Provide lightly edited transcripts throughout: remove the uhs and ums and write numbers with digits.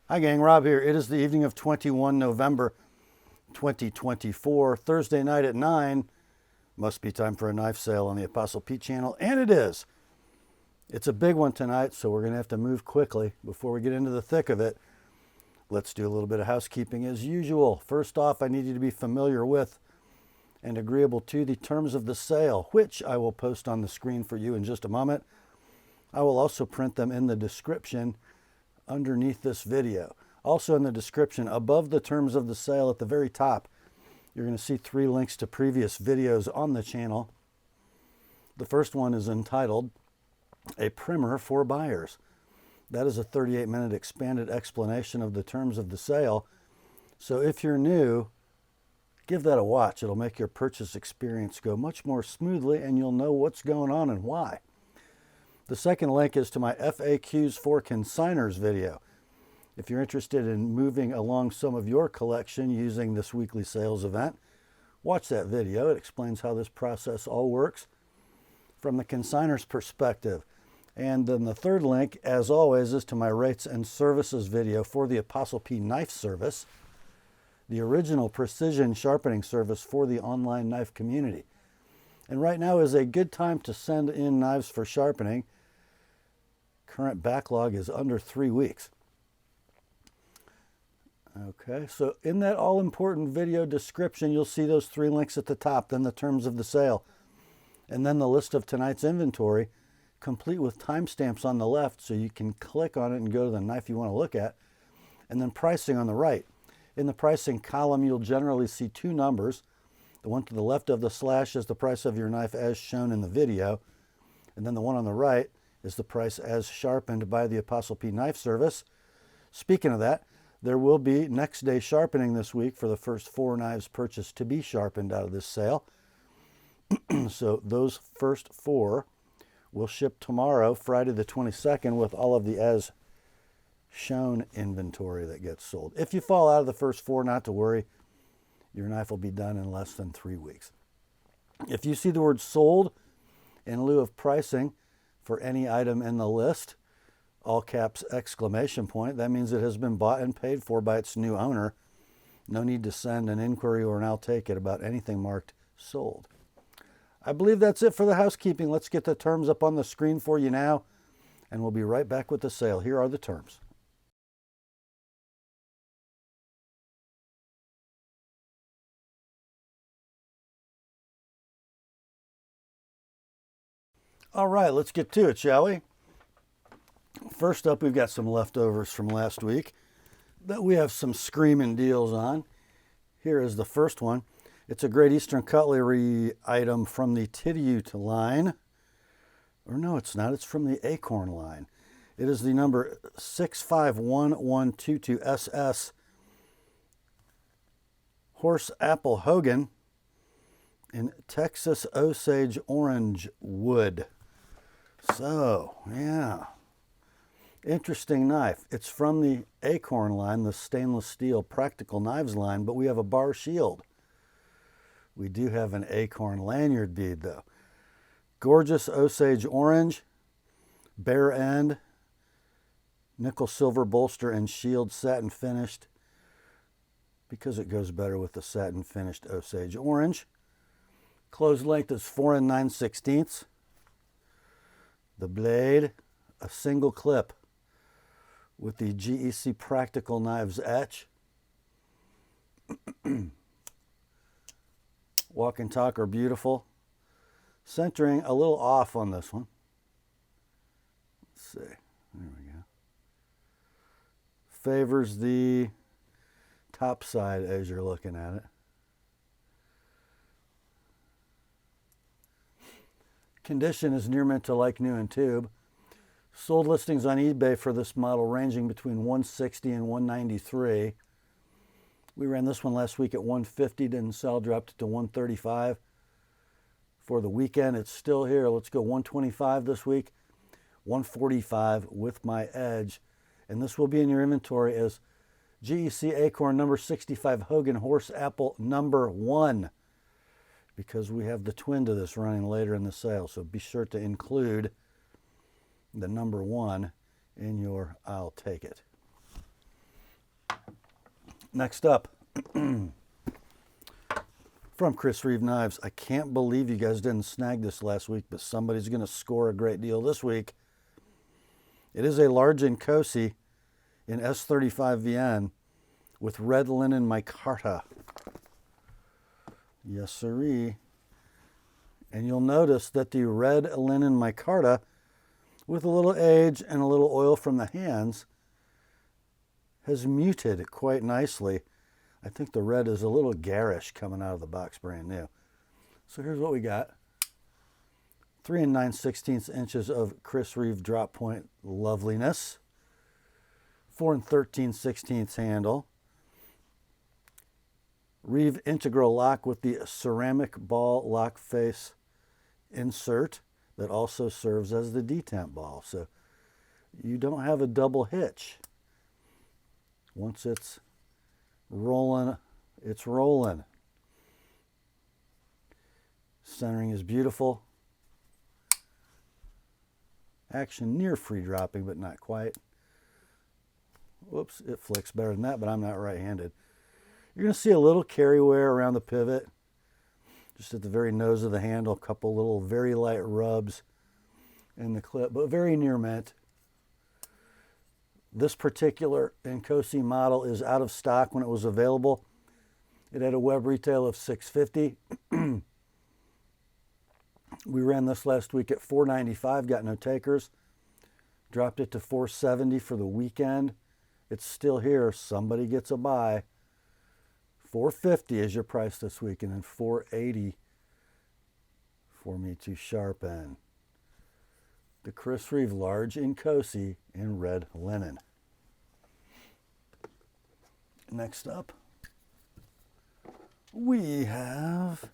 Hi gang, Rob here. It is the evening of 21 November 2024, Thursday night at 9. Must be time for a knife sale on the Apostle P channel, and it is. It's a big one tonight, so we're going to have to move quickly. Before we get into the thick of it, let's do a little bit of housekeeping as usual. First off, I need you to be familiar with and agreeable to the terms of the sale, which I will post on the screen for you in just a moment. I will also print them in the description underneath this video. Also in the description, above the terms of the sale at the very top, you're going to see 3 links to previous videos on the channel. The first one is entitled A Primer for Buyers. That is a 38-minute expanded explanation of the terms of the sale. So if you're new, give that a watch. It'll make your purchase experience go much more smoothly, and you'll know what's going on and why. The second link is to my FAQs for Consignors video. If you're interested in moving along some of your collection using this weekly sales event, watch that video. It explains how this process all works from the consignor's perspective. And then the third link, as always, is to my rates and services video for the TheApostleP Knife Service, the original precision sharpening service for the online knife community. And right now is a good time to send in knives for sharpening. Current backlog is under 3 weeks. Okay, so in that all-important video description, you'll see those 3 links at the top, then the terms of the sale, and then the list of tonight's inventory, complete with timestamps on the left so you can click on it and go to the knife you want to look at, and then pricing on the right. In the pricing column, you'll generally see 2 numbers. The one to the left of the slash is the price of your knife as shown in the video, and then the one on the right is the price as sharpened by the TheApostleP Knife Service. Speaking of that, there will be next day sharpening this week for the first 4 knives purchased to be sharpened out of this sale. So those first 4 will ship tomorrow, Friday the 22nd, with all of the as shown inventory that gets sold. If you fall out of the first 4, not to worry. Your knife will be done in less than 3 weeks. If you see the word sold in lieu of pricing for any item in the list, all caps exclamation point, that means it has been bought and paid for by its new owner. No need to send an inquiry or an I'll take it about anything marked sold. I believe that's it for the housekeeping. Let's get the terms up on the screen for you now, and we'll be right back with the sale. Here are the terms. All right, let's get to it, shall we? First up, we've got some leftovers from last week that we have some screaming deals on. Here is the first one. It's a Great Eastern Cutlery item from the Tidioute line. Or no, it's not. It's from the Acorn line. It is the number 651122SS Horse Apple Hogan in Texas Osage Orange wood. So, yeah. Interesting knife. It's from the Acorn line, the stainless steel practical knives line, but we have a bar shield. We do have an Acorn lanyard bead, though. Gorgeous Osage orange, bare end, nickel silver bolster and shield, satin finished, because it goes better with the satin finished Osage orange. Closed length is 4 9/16. The blade, a single clip with the GEC Practical Knives etch. Walk and talk are beautiful. Centering a little off on this one. Let's see. There we go. Favors the top side as you're looking at it. Condition is near mint to like new in tube. Sold listings on eBay for this model ranging between $160 and $193. We ran this one last week at $150, didn't sell, dropped it to $135. For the weekend, it's still here. Let's go $125 this week, $145 with my edge. And this will be in your inventory as GEC Acorn number 65 Hogan Horse Apple number 1. Because we have the twin to this running later in the sale. So be sure to include the number 1 in your I'll take it. Next up, from Chris Reeve Knives. I can't believe you guys didn't snag this last week, but somebody's going to score a great deal this week. It is a large Inkosi in S35VN with red linen micarta. Yes, sirree. And you'll notice that the red linen micarta, with a little age and a little oil from the hands, has muted quite nicely. I think the red is a little garish coming out of the box brand new. So here's what we got. 3 9/16 inches of Chris Reeve drop point loveliness. 4 13/16 handle. Reeve integral lock with the ceramic ball lock face insert that also serves as the detent ball. So you don't have a double hitch. Once it's rolling, it's rolling. Centering is beautiful. Action near free dropping, but not quite. Whoops, it flicks better than that, but I'm not right-handed. You're going to see a little carry wear around the pivot, just at the very nose of the handle, a couple little very light rubs in the clip, but very near mint. This particular Inkosi model is out of stock when it was available. It had a web retail of $650. We ran this last week at $495, got no takers. Dropped it to $470 for the weekend. It's still here. Somebody gets a buy. $450 is your price this week, and then $480 for me to sharpen. The Chris Reeve large Inkosi in red linen. Next up, we have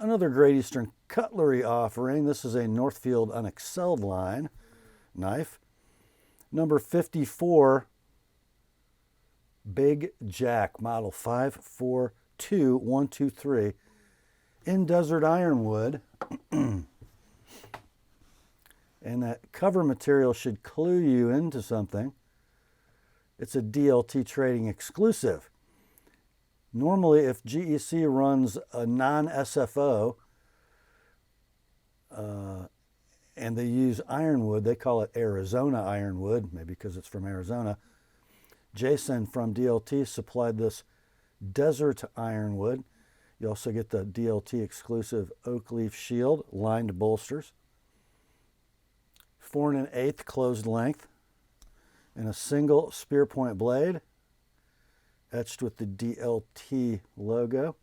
another Great Eastern cutlery offering. This is a Northfield unexcelled line knife. Number 54, Big Jack, model 542123 in Desert Ironwood. And that cover material should clue you into something. It's a DLT trading exclusive. Normally, if GEC runs a non-SFO and they use Ironwood, they call it Arizona Ironwood, maybe because it's from Arizona. Jason from DLT supplied this Desert Ironwood. You also get the DLT exclusive oak leaf shield, lined bolsters. 4 1/8 closed length, and a single spear point blade, etched with the DLT logo.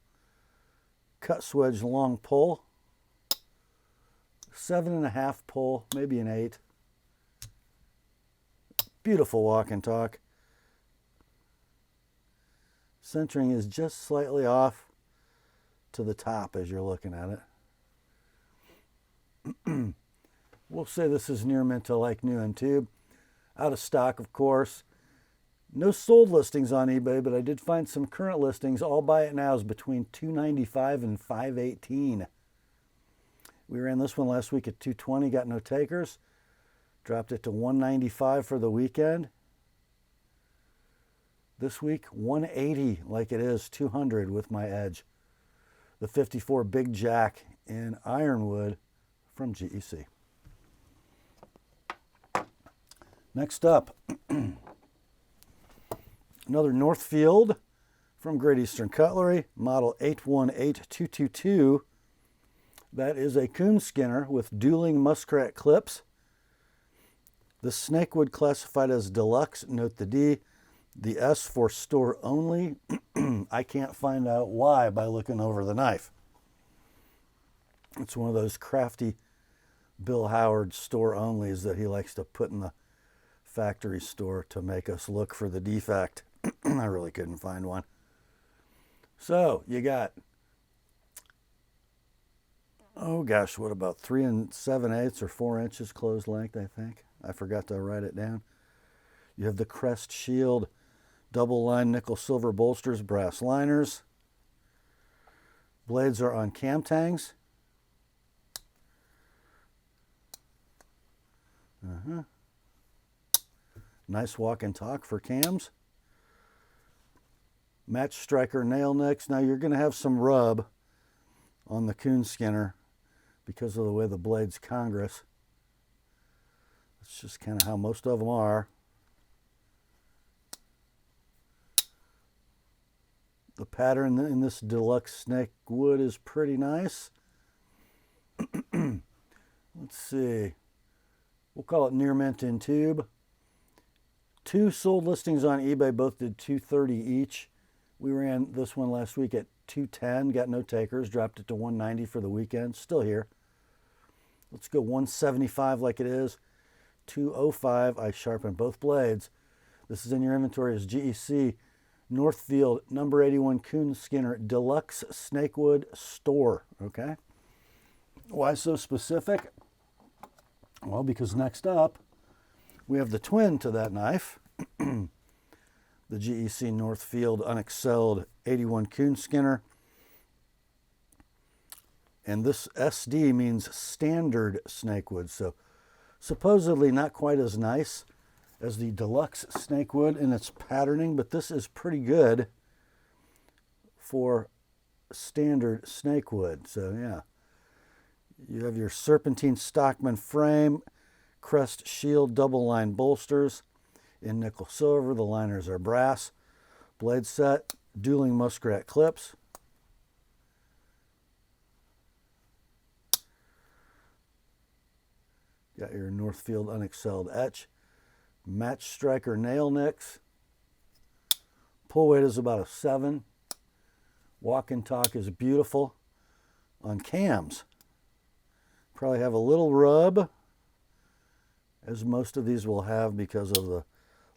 Cut swedge long pull, 7.5 pull, maybe an 8. Beautiful walk and talk. Centering is just slightly off to the top as you're looking at it. We'll say this is near mint to like new in tube. Out of stock, of course. No sold listings on eBay, but I did find some current listings. All buy it now is between $295 and $518. We ran this one last week at $220, got no takers. Dropped it to $195 for the weekend. This week, $180 like it is, $200 with my edge. The 54 Big Jack in Ironwood from GEC. Next up, another Northfield from Great Eastern Cutlery, model 818222. That is a Coon skinner with dueling muskrat clips. The Snakewood classified as deluxe, note the D. The S for store only. I can't find out why by looking over the knife. It's one of those crafty Bill Howard store onlys that he likes to put in the factory store to make us look for the defect. I really couldn't find one. So you got, oh gosh, what about 3 7/8 or 4 inches closed length, I think. I forgot to write it down. You have the crest shield, double line nickel silver bolsters, brass liners. Blades are on cam tangs. Nice walk and talk for cams. Match striker nail nicks. Now you're going to have some rub on the Coon skinner because of the way the blade's congress. It's just kind of how most of them are. The pattern in this deluxe Snakewood is pretty nice. Let's see. We'll call it near mint in tube. 2 sold listings on eBay, both did $230 each. We ran this one last week at $210, got no takers, dropped it to $190 for the weekend. Still here. Let's go $175 like it is. $205. I sharpened both blades. This is in your inventory as GEC Northfield number 81 Coon Skinner Deluxe Snakewood Store. Okay. Why so specific? Well, because next up we have the twin to that knife. The GEC Northfield Unexcelled 81 Coon Skinner. And this SD means standard Snakewood. So supposedly not quite as nice as the deluxe Snakewood in its patterning, but this is pretty good for standard Snakewood. So yeah, you have your serpentine Stockman frame, crest shield, double line bolsters in nickel silver. The liners are brass. Blade set, dueling muskrat clips. Got your Northfield Unexcelled etch. Match striker nail nicks. Pull weight is about a 7. Walk and talk is beautiful. On cams, probably have a little rub, as most of these will have because of the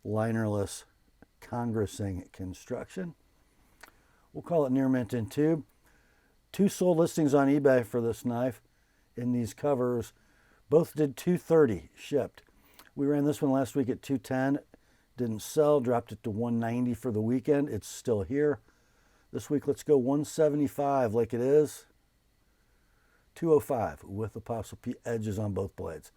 linerless congressing construction. We'll call it near mint in tube. 2 sold listings on eBay for this knife in these covers. Both did $230 shipped. We ran this one last week at $210. Didn't sell, dropped it to $190 for the weekend. It's still here. This week, let's go $175 like it is. $205 with TheApostleP edges on both blades.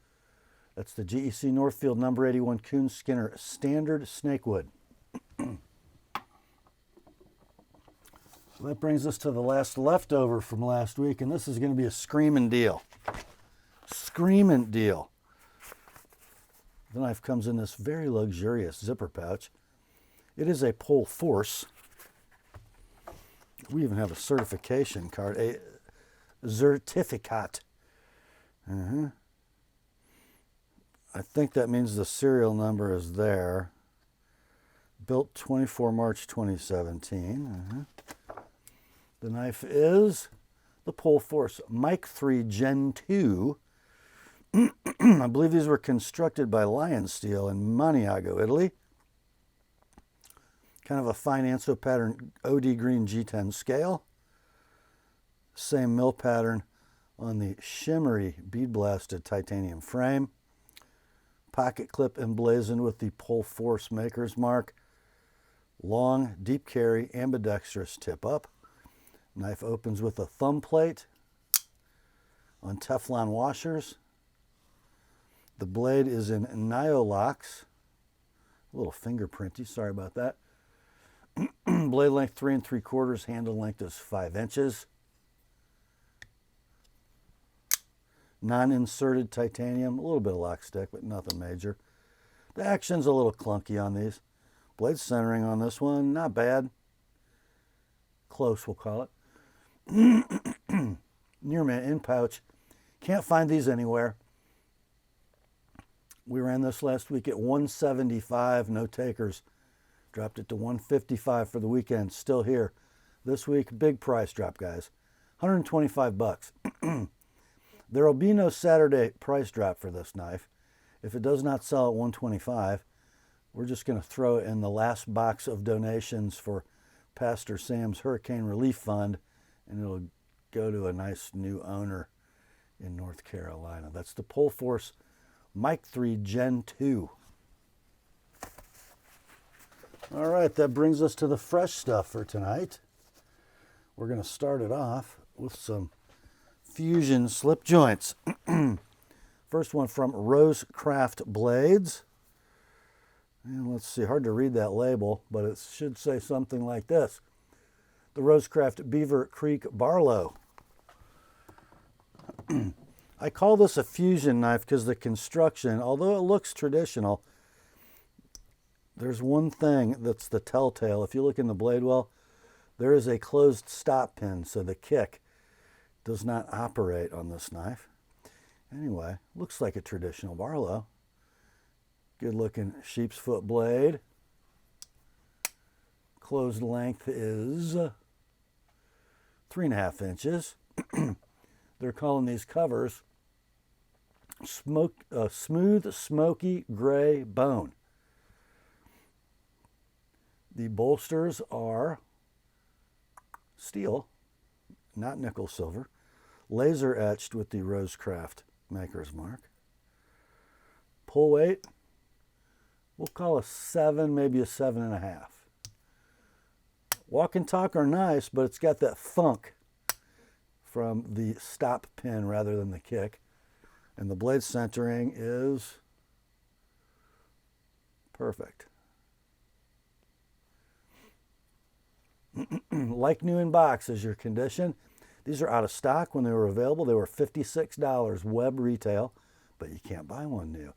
That's the GEC Northfield number 81 Coon Skinner Standard Snakewood. So that brings us to the last leftover from last week, and this is going to be a screaming deal. Screaming deal. The knife comes in this very luxurious zipper pouch. It is a Pohl Force. We even have a certification card, a certificate. I think that means the serial number is there. Built 24 March 2017. The knife is the Pohl Force Mic 3 Gen 2. I believe these were constructed by Lionsteel in Maniago, Italy. Kind of a fine Anso pattern OD green G10 scale. Same mill pattern on the shimmery bead blasted titanium frame. Pocket clip emblazoned with the Pohl Force maker's mark. Long, deep carry, ambidextrous tip up. Knife opens with a thumb plate on Teflon washers. The blade is in Nyolox. A little fingerprinty, sorry about that. Blade length 3 3/4, handle length is 5 inches. Non-inserted titanium, a little bit of lock stick, but nothing major. The action's a little clunky on these. Blade centering on this one, not bad. Close, we'll call it. Near mint in pouch. Can't find these anywhere. We ran this last week at $175, no takers. Dropped it to $155 for the weekend, still here. This week, big price drop, guys. $125. There will be no Saturday price drop for this knife. If it does not sell at $125, we're just going to throw it in the last box of donations for Pastor Sam's Hurricane Relief Fund, and it'll go to a nice new owner in North Carolina. That's the Pohl Force Mic 3 Gen 2. All right, that brings us to the fresh stuff for tonight. We're going to start it off with some fusion slip joints. First one from Rosecraft Blades. And let's see, hard to read that label, but it should say something like this. The Rosecraft Beaver Creek Barlow. I call this a fusion knife because the construction, although it looks traditional, there's one thing that's the telltale. If you look in the blade well, there is a closed stop pin, so the kick does not operate on this knife. Anyway, looks like a traditional Barlow. Good looking sheep's foot blade. Closed length is 3.5 inches. They're calling these covers smooth, smoky gray bone. The bolsters are steel, not nickel silver, laser etched with the Rosecraft maker's mark. Pull weight, we'll call a 7, maybe a 7.5. Walk and talk are nice, but it's got that thunk from the stop pin rather than the kick. And the blade centering is perfect. Like new in box is your condition. These are out of stock. When they were available, they were $56 web retail, but you can't buy one new.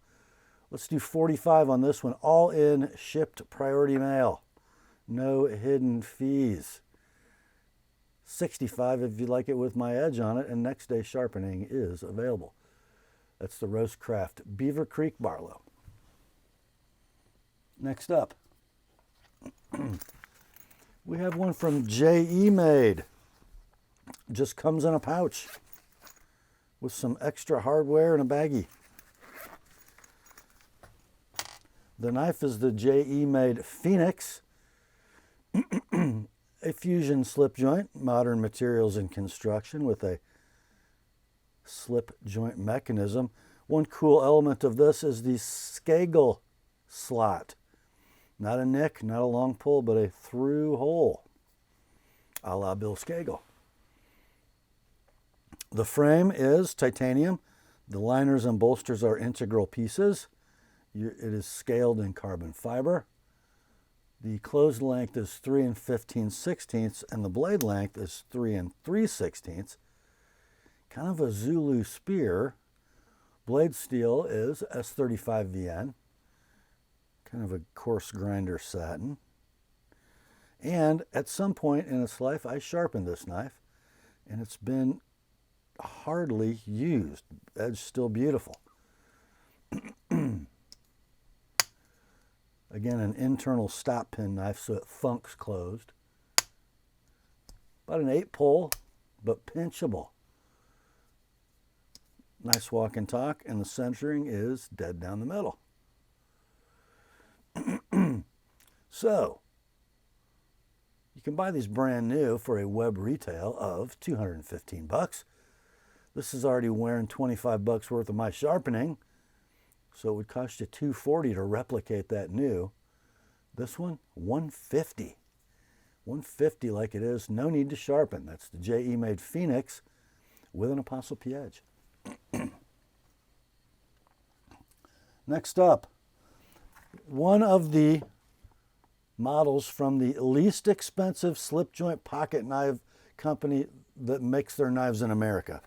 Let's do $45 on this one, all in, shipped priority mail. No hidden fees. $65 if you like it with my edge on it, and next day sharpening is available. That's the Rosecraft Beaver Creek Barlow. Next up, we have one from J.E. Made. Just comes in a pouch with some extra hardware and a baggie. The knife is the J.E. Made Phoenix. A fusion slip joint, modern materials and construction with a slip joint mechanism. One cool element of this is the Skagel slot. Not a nick, not a long pull, but a through hole, a la Bill Skagel. The frame is titanium. The liners and bolsters are integral pieces. It is scaled in carbon fiber. The closed length is 3 15/16, and the blade length is 3 3/16. Kind of a Zulu spear. Blade steel is S35VN. Kind of a coarse grinder satin. And at some point in its life, I sharpened this knife, and it's been hardly used. Edge still beautiful. Again, an internal stop pin knife, so it thunks closed. About an 8 pull, but pinchable. Nice walk and talk, and the centering is dead down the middle. So, you can buy these brand new for a web retail of $215. This is already wearing $25 worth of my sharpening, so it would cost you $240 to replicate that new. This one, $150. $150 like it is, no need to sharpen. That's the J.E. Made Phoenix with an ApostleP edge. Next up, one of the models from the least expensive slip joint pocket knife company that makes their knives in America.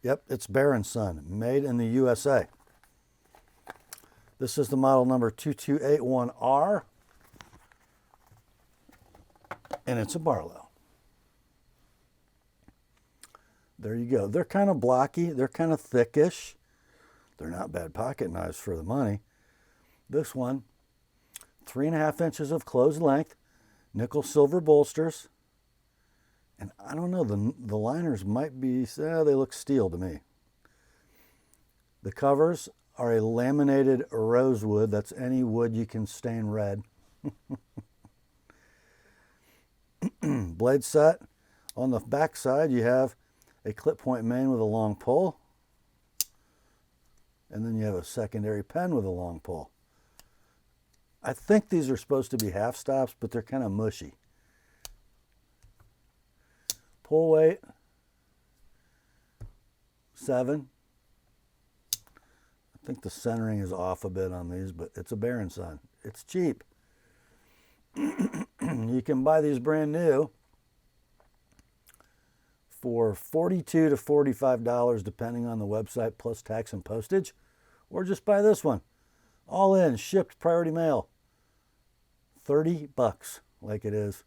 Yep, it's Bear & Son, made in the USA. This is the model number 2281R, and it's a Barlow. There you go. They're kind of blocky. They're kind of thickish. They're not bad pocket knives for the money. This one, 3.5 inches of closed length, nickel silver bolsters. And I don't know, the liners might be, they look steel to me. The covers are a laminated rosewood. That's any wood you can stain red. Blade set. On the back side, you have a clip point main with a long pull. And then you have a secondary pen with a long pull. I think these are supposed to be half stops, but they're kind of mushy. Pull weight, 7. think the centering is off a bit on these, but it's a Baron Son. It's cheap. You can buy these brand new for $42 to $45 depending on the website, plus tax and postage, or just buy this one. All in, shipped, priority mail. $30 like it is.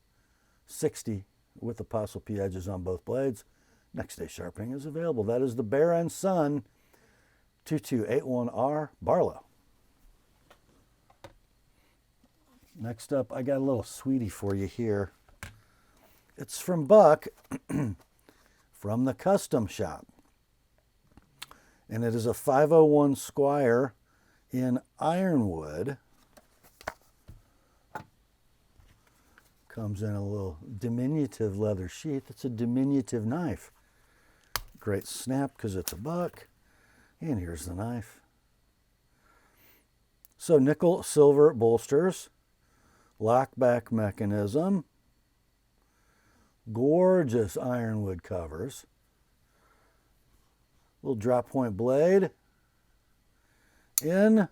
$60 with Apostle P edges on both blades. Next day sharpening is available. That is the Baron Son 2281R Barlow. Next up, I got a little sweetie for you here. It's from Buck from the Custom Shop. And it is a 501 Squire in Ironwood. Comes in a little diminutive leather sheath. It's a diminutive knife. Great snap because it's a Buck. And here's the knife. So nickel silver bolsters, lockback mechanism, gorgeous ironwood covers, little drop point blade in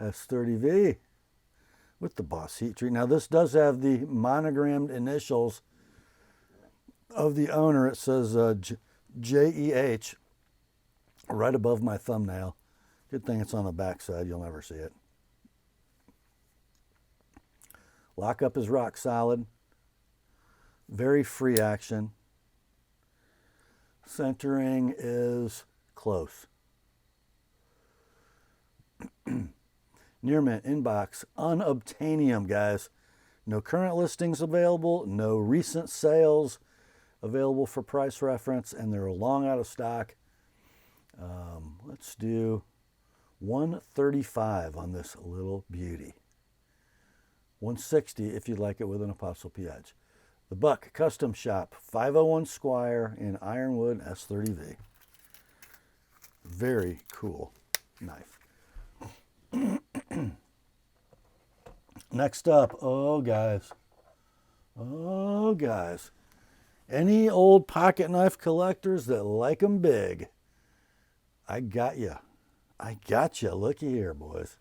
S30V with the Boss heat treat. Now this does have the monogrammed initials of the owner. It says JEH right above my thumbnail. Good thing it's on the back side. You'll never see it. Lockup is rock solid. Very free action. Centering is close. Near mint inbox, unobtainium, guys. No current listings available, no recent sales available for price reference, and they're long out of stock. Let's do $135 on this little beauty. $160 if you'd like it with an Apostle P edge. The Buck Custom Shop 501 Squire in Ironwood S30V. Very cool knife. Next up, oh guys, any old pocket knife collectors that like them big, I got you. Looky here, boys.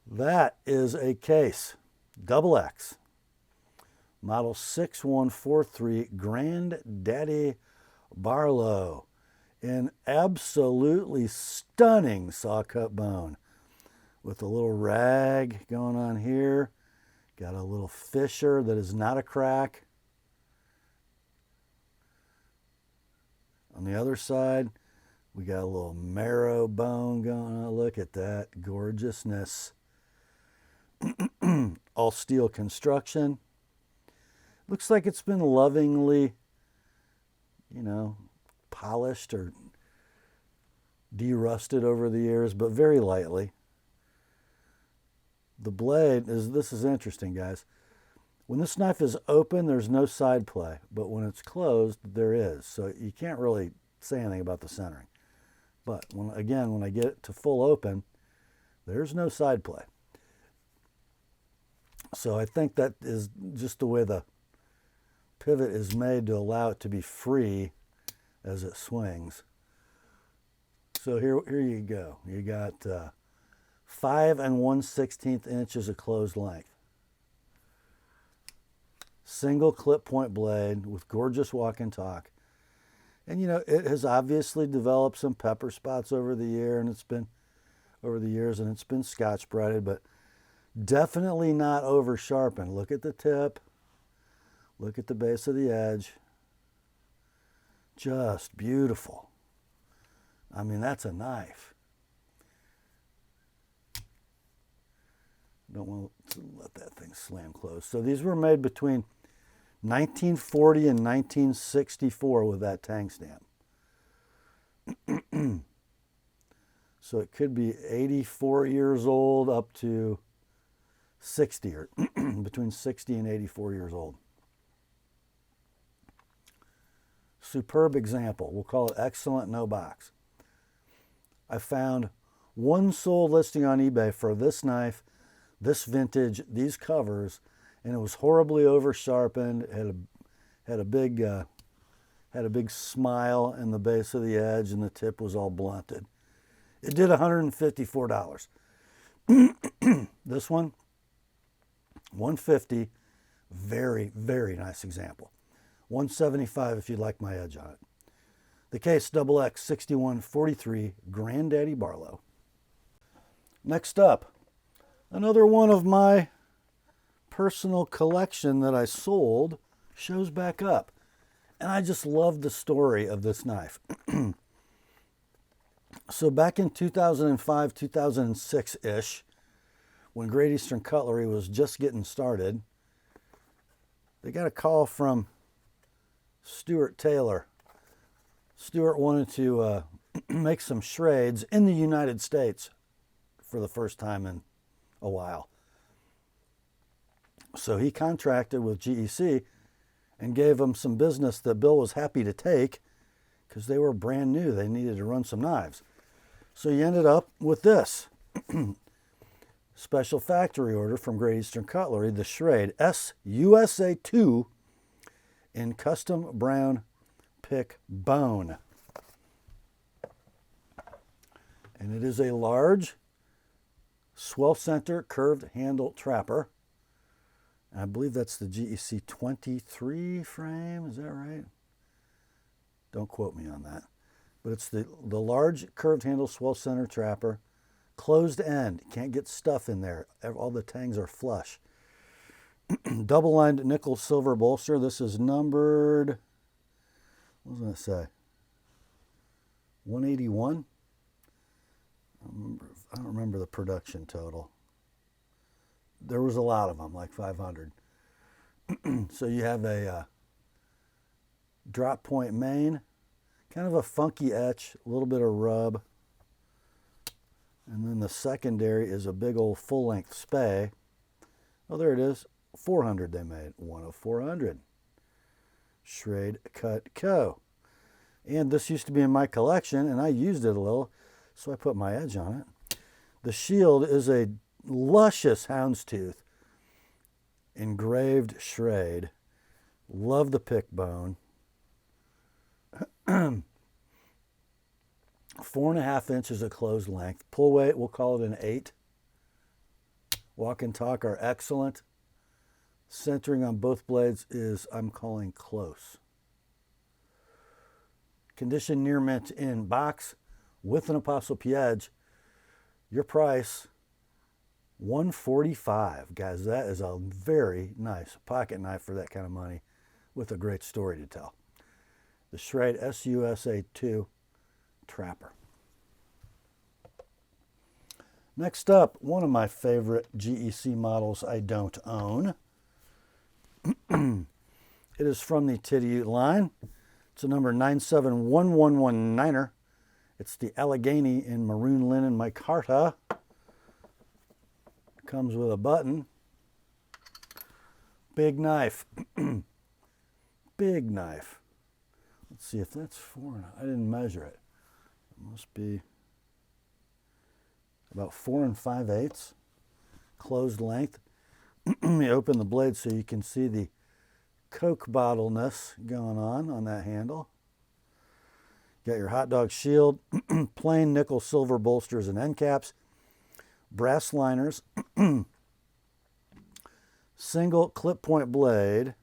That is a case, double X, model 6143 Granddaddy Barlow in absolutely stunning saw cut bone with a little rag going on here. Got a little fissure that is not a crack. On the other side, we got a little marrow bone going on. Look at that gorgeousness. All steel construction. Looks like it's been lovingly, polished or derusted over the years, but very lightly. The blade this is interesting, guys. When this knife is open, there's no side play, but when it's closed, there is. So you can't really say anything about the centering. But when I get it to full open, there's no side play. So I think that is just the way the pivot is made to allow it to be free as it swings. So here you go. You got 5 1/16 inches of closed length. Single clip point blade with gorgeous walk and talk. And it has obviously developed some pepper spots over the years, and it's been scotch brighted, but definitely not over sharpened. Look at the tip. Look at the base of the edge. Just beautiful. I mean, that's a knife. Don't want to let that thing slam close. So these were made between 1940 and 1964 with that tang stamp. So it could be 84 years old up to 60, or between 60 and 84 years old. Superb example. We'll call it excellent, no box. I found one sold listing on eBay for this knife, this vintage, these covers, and it was horribly over sharpened. Had a big Had a big smile in the base of the edge, and the tip was all blunted. It did $154. This one, $150. Very, very nice example. $175 if you'd like my edge on it. The case XX 6143 Granddaddy Barlow. Next up, another one of my personal collection that I sold shows back up. And I just love the story of this knife. So back in 2005, 2006-ish, when Great Eastern Cutlery was just getting started, they got a call from Stuart Taylor. Stuart wanted to make some Schrades in the United States for the first time in a while. So he contracted with GEC and gave them some business that Bill was happy to take because they were brand new. They needed to run some knives. So he ended up with this. Special factory order from Great Eastern Cutlery, the Schrade USA 2 in custom brown pick bone. And it is a large swell center curved handle trapper. I believe that's the GEC 23 frame, is that right? Don't quote me on that. But it's the large curved handle swell center trapper, closed end. Can't get stuff in there. All the tangs are flush. Double lined nickel silver bolster. This is numbered, what was I going to say? 181? I don't remember the production total. There was a lot of them, like 500. So you have a drop point main, kind of a funky etch, a little bit of rub. And then the secondary is a big old full-length spay. Oh, there it is. 400 they made. 1 of 400. Schrade Cut Co. And this used to be in my collection, and I used it a little, so I put my edge on it. The shield is a luscious houndstooth, engraved Schrade. Love the pick bone. 4.5 inches of closed length. Pull weight, we'll call it an 8. Walk and talk are excellent. Centering on both blades is, I'm calling, close. Condition near mint in box with an TheApostleP edge. Your price, $145. Guys, that is a very nice pocket knife for that kind of money with a great story to tell. The Schrade USA 2 Trapper. Next up, one of my favorite GEC models I don't own. It is from the Tidioute line. It's a number 971119er. It's the Allegheny in maroon linen micarta. Comes with a button. Big knife. Big knife. Let's see if that's 4. I didn't measure it. It must be about 4 5/8. Closed length. You open the blade so you can see the Coke bottleness going on that handle. Got your hot dog shield, plain nickel silver bolsters and end caps, brass liners, single clip point blade,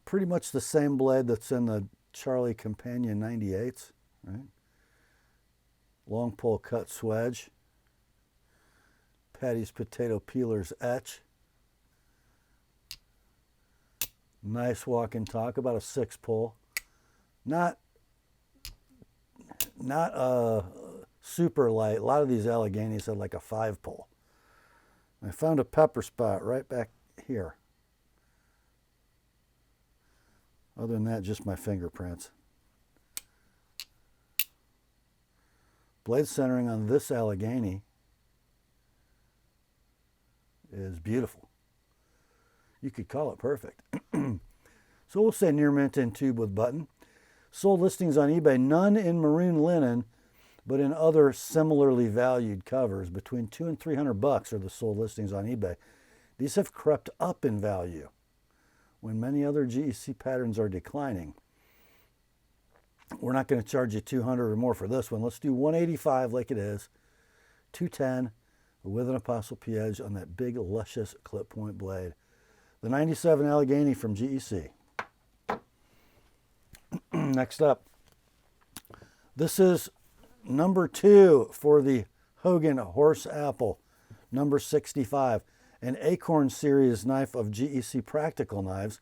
pretty much the same blade that's in the Charlie Companion 98s, right? Long pole cut swedge, Patty's potato peelers etch. Nice walk and talk, about a 6 pull. Not super light. A lot of these Alleghenies had like a 5 pull. I found a pepper spot right back here. Other than that, just my fingerprints. Blade centering on this Allegheny is beautiful. You could call it perfect. So we'll say near mint in tube with button. Sold listings on eBay, none in maroon linen, but in other similarly valued covers. Between $200 and $300 are the sold listings on eBay. These have crept up in value when many other GEC patterns are declining. We're not going to charge you $200 or more for this one. Let's do $185 like it is. $210 with an TheApostleP edge on that big, luscious clip point blade. The 97 Allegheny from GEC. Next up, this is number 2 for the Hogan Horse Apple, number 65, an Acorn series knife of GEC practical knives,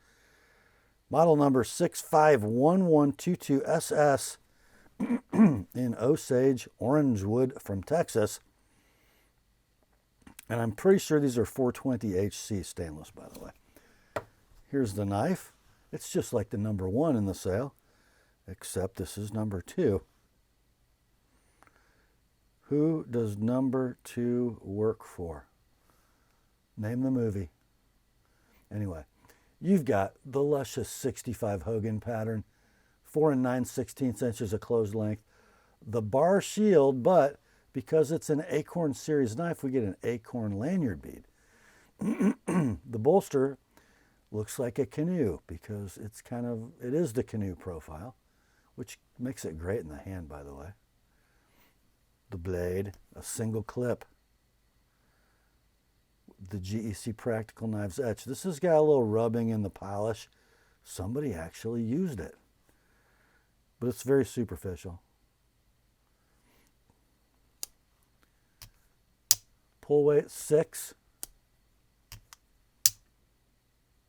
model number 651122SS in Osage orange wood from Texas. And I'm pretty sure these are 420 HC stainless, by the way. Here's the knife. It's just like the number 1 in the sale, except this is number 2. Who does number 2 work for? Name the movie. Anyway, you've got the luscious 65 Hogan pattern, 4 9/16 inches of closed length, the bar shield, but because it's an Acorn series knife, we get an Acorn lanyard bead. The bolster looks like a canoe because it is the canoe profile, which makes it great in the hand, by the way. The blade, a single clip. The GEC Practical Knives etch. This has got a little rubbing in the polish. Somebody actually used it. But it's very superficial. Pull weight 6.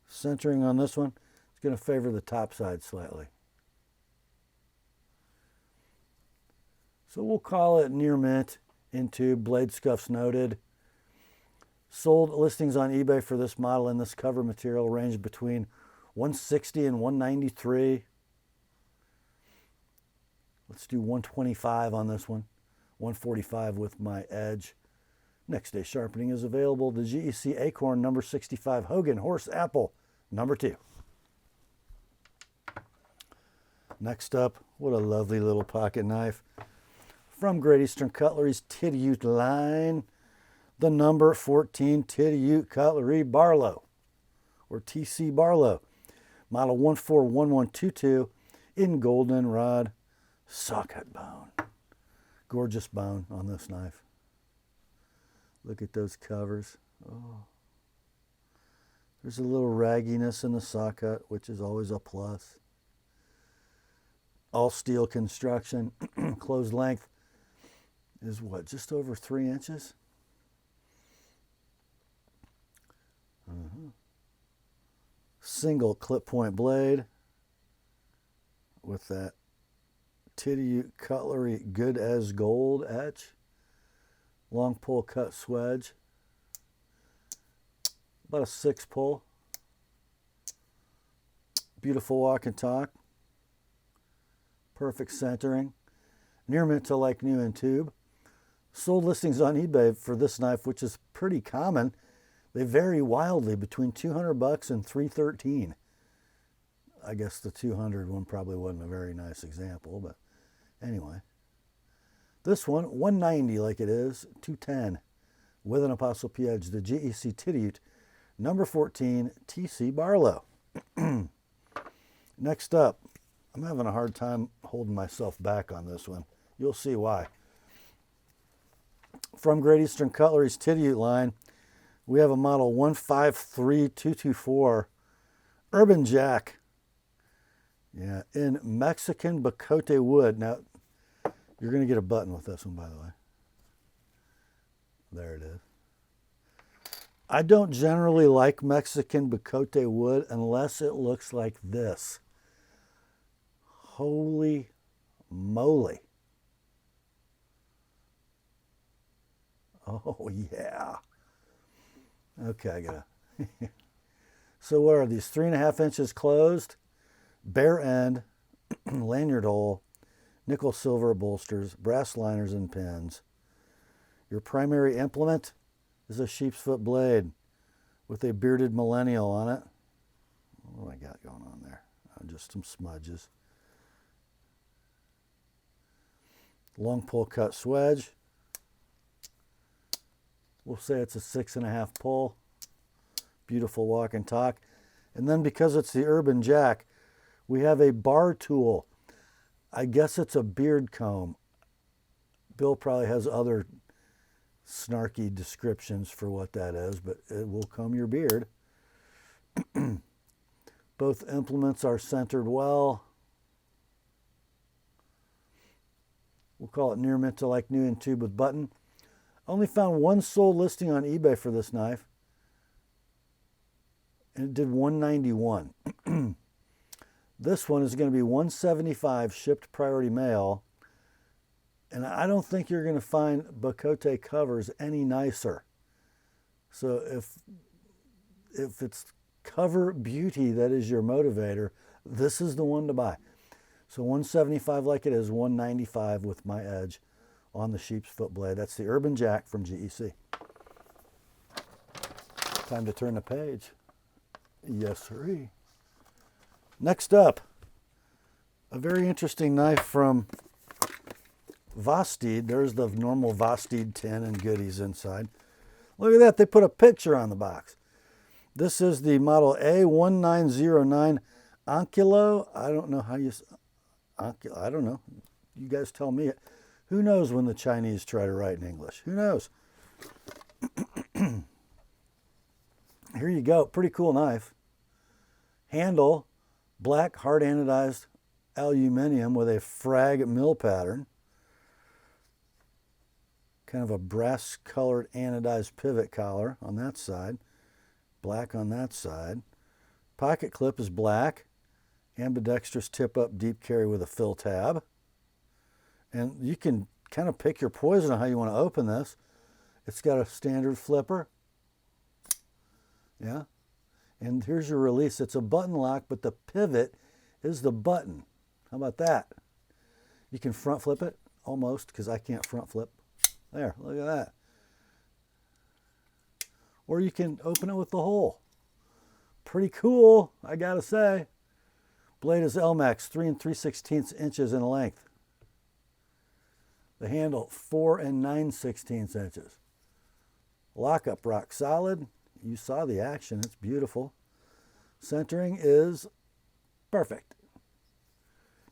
Centering on this one, it's going to favor the top side slightly. So we'll call it near mint, in tube, blade scuffs noted. Sold listings on eBay for this model and this cover material range between $160 and $193. Let's do $125 on this one. $145 with my edge. Next day sharpening is available. The GEC Acorn number 65 Hogan Horse Apple number 2. Next up, what a lovely little pocket knife from Great Eastern Cutlery's Tidioute line. The number 14 Tidioute Cutlery Barlow, or TC Barlow, model 141122 in golden rod socket bone. Gorgeous bone on this knife. Look at those covers. Oh. There's a little ragginess in the socket, which is always a plus. All steel construction. Closed length is what, just over 3 inches? Single clip point blade with that Tidioute Cutlery good as gold etch. Long pull cut swedge. About a 6 pull. Beautiful walk and talk. Perfect centering. Near mint to like new in tube. Sold listings on eBay for this knife, which is pretty common. They vary wildly between $200 and $313. I guess the 200 one probably wasn't a very nice example, but anyway. This one, $190 like it is, $210 with an TheApostleP edge. The GEC Tidioute, number 14, TC Barlow. Next up, I'm having a hard time holding myself back on this one. You'll see why. From Great Eastern Cutlery's Tidioute line, we have a model 153224 Urban Jack. Yeah, in Mexican Bacote wood. Now, you're going to get a button with this one, by the way. There it is. I don't generally like Mexican Bacote wood unless it looks like this. Holy moly. Oh, yeah. Okay, I gotta. So what are these? 3.5 inches closed, bare end, lanyard hole, nickel silver bolsters, brass liners and pins. Your primary implement is a sheep's foot blade with a bearded millennial on it. What do I got going on there? Just some smudges. Long pull cut swedge. We'll say it's a 6.5 pull. Beautiful walk and talk. And then because it's the Urban Jack, we have a bar tool. I guess it's a beard comb. Bill probably has other snarky descriptions for what that is, but it will comb your beard. Both implements are centered well. We'll call it near mint to like new in tube with button. Only found one sold listing on eBay for this knife, and it did $191. This one is going to be $175 shipped priority mail, and I don't think you're going to find Bacote covers any nicer. So if it's cover beauty that is your motivator, this is the one to buy. So $175 like it is, $195 with my edge on the sheep's foot blade. That's the Urban Jack from GEC. Time to turn the page. Yes, sirree. Next up, a very interesting knife from Vosteed. There's the normal Vosteed tin and goodies inside. Look at that, they put a picture on the box. This is the model A1909 Ankylo. I don't know how you... I don't know. You guys tell me. Who knows when the Chinese try to write in English? Who knows? Here you go. Pretty cool knife. Handle, black hard anodized aluminum with a frag mill pattern. Kind of a brass colored anodized pivot collar on that side. Black on that side. Pocket clip is black. Ambidextrous tip up deep carry with a fill tab. And you can kind of pick your poison on how you want to open this. It's got a standard flipper. Yeah. And here's your release. It's a button lock, but the pivot is the button. How about that? You can front flip it, almost, because I can't front flip. There, look at that. Or you can open it with the hole. Pretty cool, I gotta say. Blade is Elmax, 3 3/16 inches in length. The handle, 4 9/16 inches. Lockup rock solid. You saw the action, it's beautiful. Centering is perfect.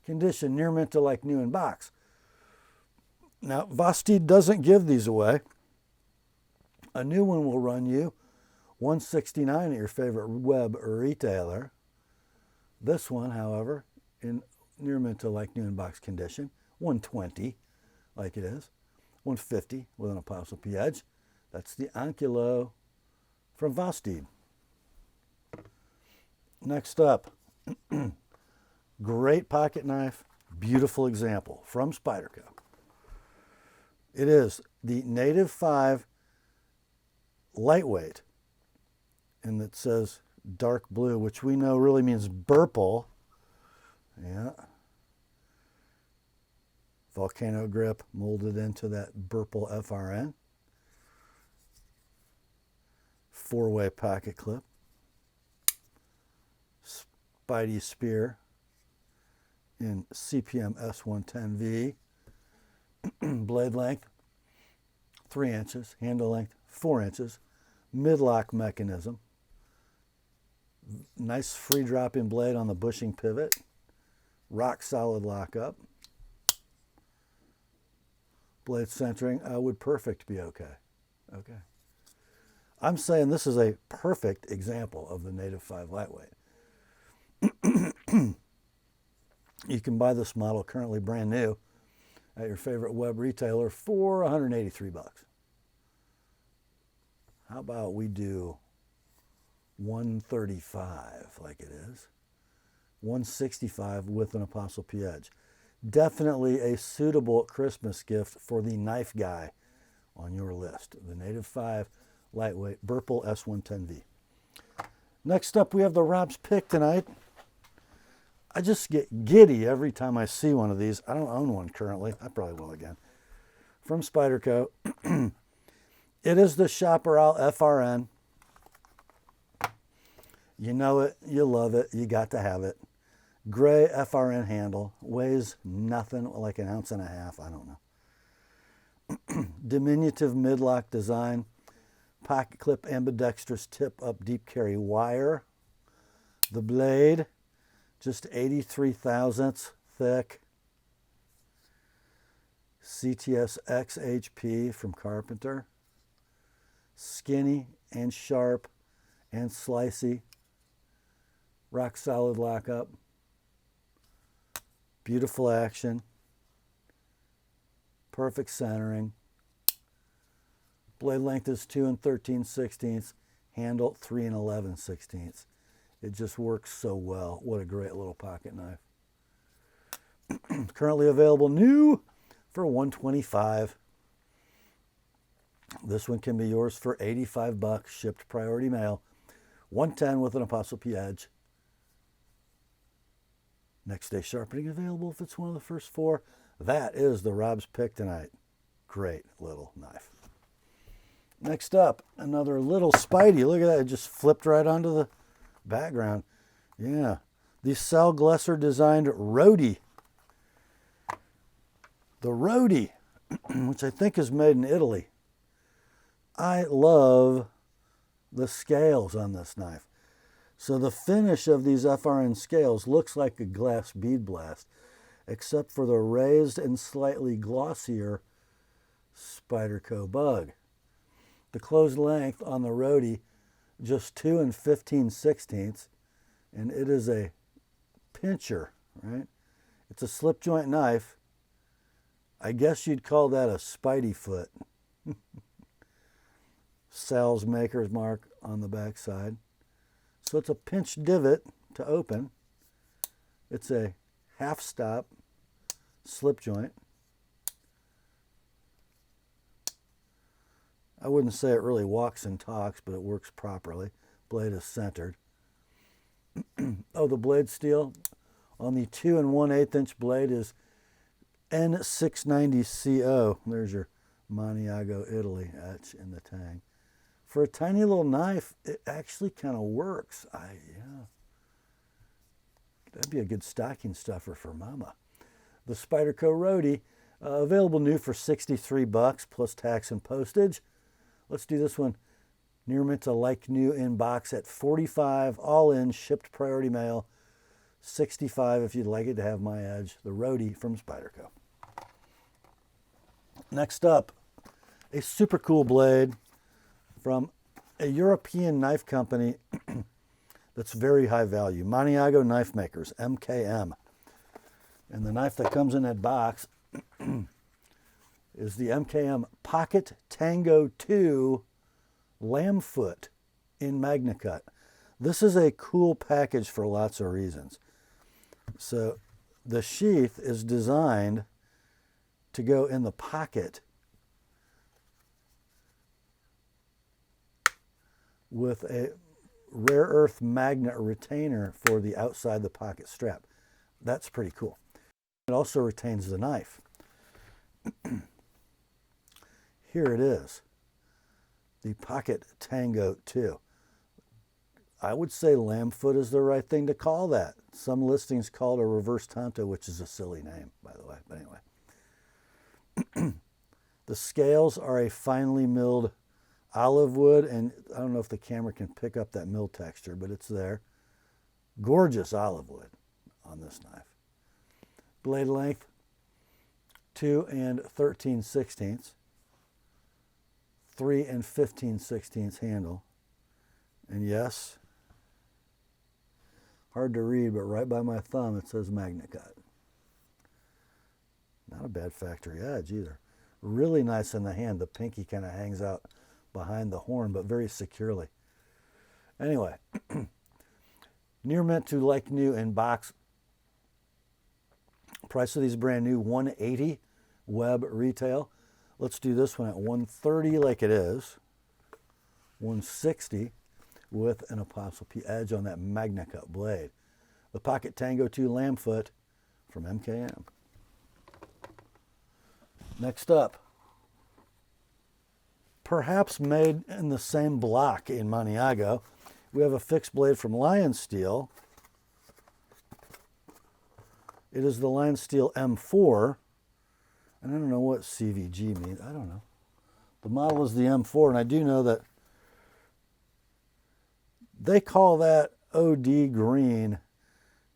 Condition, near mint to like new in box. Now, Vosteed doesn't give these away. A new one will run you $169 at your favorite web retailer. This one, however, in near mint to like new in box condition, $120 like it is, $150 with an TheApostleP edge. That's the Ankylo from Vosteed. Next up, great pocket knife, beautiful example from Spyderco. It is the Native 5 lightweight, and it says dark blue, which we know really means Burple. Yeah. Volcano grip molded into that Burple FRN. 4-way pocket clip. Spidey spear in CPM S110V. Blade length, 3 inches. Handle length, 4 inches. Mid-lock mechanism. Nice free drop-in blade on the bushing pivot. Rock solid lockup. Blade centering, would perfect be okay. Okay. I'm saying this is a perfect example of the Native 5 lightweight. You can buy this model currently brand new at your favorite web retailer for $183. How about we do $135 like it is? $165 with an TheApostleP edge. Definitely a suitable Christmas gift for the knife guy on your list. The Native 5 lightweight Burple S110V. Next up, we have the Rob's Pick tonight. I just get giddy every time I see one of these. I don't own one currently. I probably will again. From Spyderco. It is the Chaparral FRN. You know it. You love it. You got to have it. Gray FRN handle. Weighs nothing, like 1.5 ounces. I don't know. Diminutive mid-lock design. Pocket clip ambidextrous tip up deep carry wire. The blade, just 83 thousandths thick. CTS XHP from Carpenter. Skinny and sharp and slicey. Rock solid lockup. Beautiful action. Perfect centering. Blade length is 2 13/16. Handle 3 11/16. It just works so well. What a great little pocket knife. Currently available new for $125. This one can be yours for $85, shipped priority mail. $110 with an Apostle P edge. Next day sharpening available if it's one of the first 4. That is the Rob's pick tonight. Great little knife. Next up, another little Spidey. Look at that. It just flipped right onto the background. Yeah. The Sal Glesser designed Roadie. The Roadie, which I think is made in Italy. I love the scales on this knife. So the finish of these FRN scales looks like a glass bead blast, except for the raised and slightly glossier Spyderco bug. The closed length on the Roadie, just 2 15/16, and it is a pincher, right? It's a slip joint knife. I guess you'd call that a Spidey foot. Sal's maker's mark on the back side. So it's a pinch divot to open. It's a half stop slip joint. I wouldn't say it really walks and talks, but it works properly. Blade is centered. Oh, the blade steel on the 2 1/8" blade is N690CO. There's your Maniago, Italy etch in the tang. For a tiny little knife, it actually kind of works. Yeah. That'd be a good stocking stuffer for Mama. The Spyderco Roadie, available new for $63 plus tax and postage. Let's do this one. Near mint to like new in box at $45, all in, shipped priority mail. $65 if you'd like it to have my edge. The Roadie from Spyderco. Next up, a super cool blade from a European knife company that's very high value. Maniago Knife Makers, MKM. And the knife that comes in that box is the MKM Pocket Tango 2 Lamb Foot in Magna Cut. This is a cool package for lots of reasons. So the sheath is designed to go in the pocket with a rare earth magnet retainer for the outside the pocket strap. That's pretty cool. It also retains the knife. Here it is, the Pocket Tango 2. I would say lamb foot is the right thing to call that. Some listings call it a reverse tanto, which is a silly name, by the way. But anyway. The scales are a finely milled olive wood, and I don't know if the camera can pick up that mill texture, but it's there. Gorgeous olive wood on this knife. Blade length, 2 13/16. 3 15/16 handle. And yes, hard to read, but right by my thumb it says Magna Cut. Not a bad factory edge either. Really nice in the hand. The pinky kind of hangs out behind the horn, but very securely. Anyway, near mint to like new in box. Price of these brand new, $180 web retail. Let's do this one at $130 like it is. $160 with an Apostle P edge on that Magna Cut blade. The Pocket Tango 2 Lamb Foot from MKM. Next up, perhaps made in the same block in Maniago, we have a fixed blade from Lionsteel. It is the Lionsteel M4, and I don't know what CVG means. I don't know. The model is the M4, and I do know that they call that OD green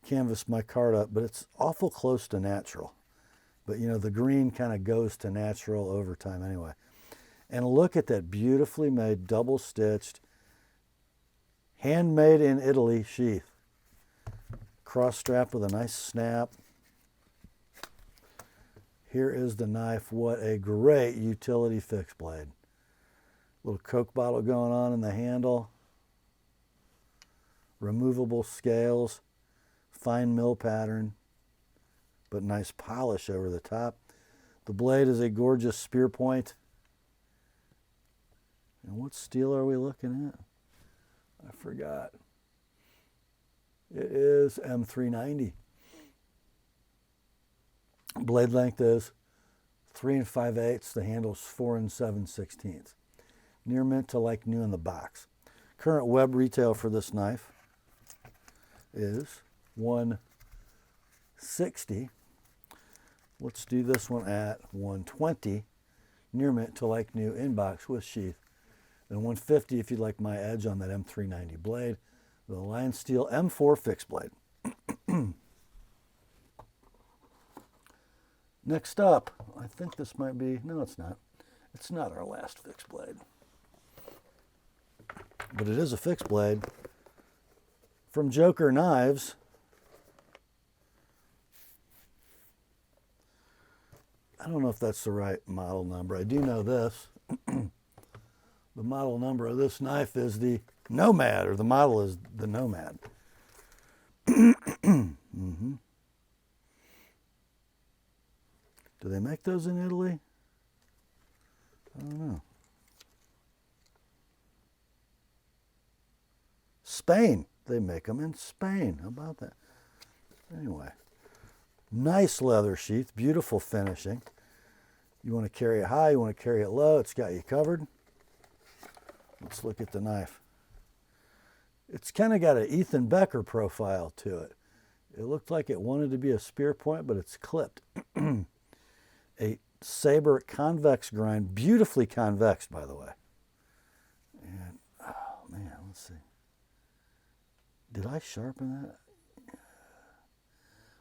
canvas micarta, but it's awful close to natural. But you know, the green kind of goes to natural over time anyway. And look at that beautifully made, double stitched, handmade in Italy sheath. Cross strap with a nice snap. Here is the knife. What a great utility fixed blade. Little Coke bottle going on in the handle. Removable scales. Fine mill pattern, but nice polish over the top. The blade is a gorgeous spear point. And what steel are we looking at? I forgot. It is M390. Blade length is 3 5/8. The handle's 4 7/16. Near mint to like new in the box. Current web retail for this knife is $160. Let's do this one at $120. Near mint to like new in box with sheath. And $150 if you'd like my edge on that M390 blade. The Lionsteel M4 fixed blade. Next up, I think this might be, no it's not. It's not our last fixed blade. But it is a fixed blade from Joker Knives. I don't know if that's the right model number. I do know this. The model number of this knife is the Nomad, or the model is the Nomad. Mm-hmm. Do they make those in Italy? I don't know. Spain. They make them in Spain. How about that? Anyway, nice leather sheath, beautiful finishing. You want to carry it high, you want to carry it low, it's got you covered. Let's look at the knife. It's kind of got an Ethan Becker profile to it. It looked like it wanted to be a spear point, but it's clipped. A saber convex grind, beautifully convex, by the way. And, oh man, let's see. Did I sharpen that?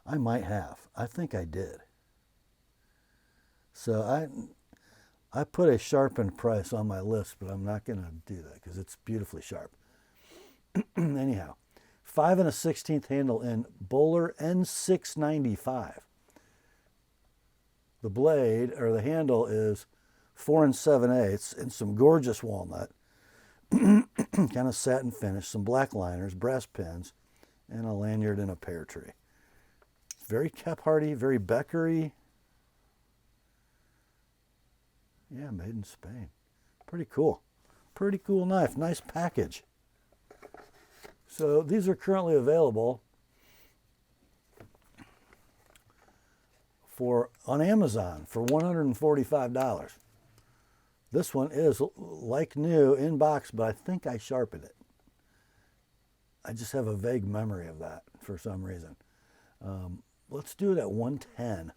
I might have. I think I did. So I put a sharpened price on my list, but I'm not going to do that because it's beautifully sharp. Anyhow, 5 1/16 handle in Bowler N695. The blade, or the handle, is 4 7/8 and some gorgeous walnut. Kind of satin finish, some black liners, brass pins, and a lanyard and a pear tree. Very Kephardty, very Beckery. Yeah, made in Spain. Pretty cool. Pretty cool knife. Nice package. So these are currently available on Amazon for $145. This one is like new in box, but I think I sharpened it. I just have a vague memory of that for some reason. Let's do it at 110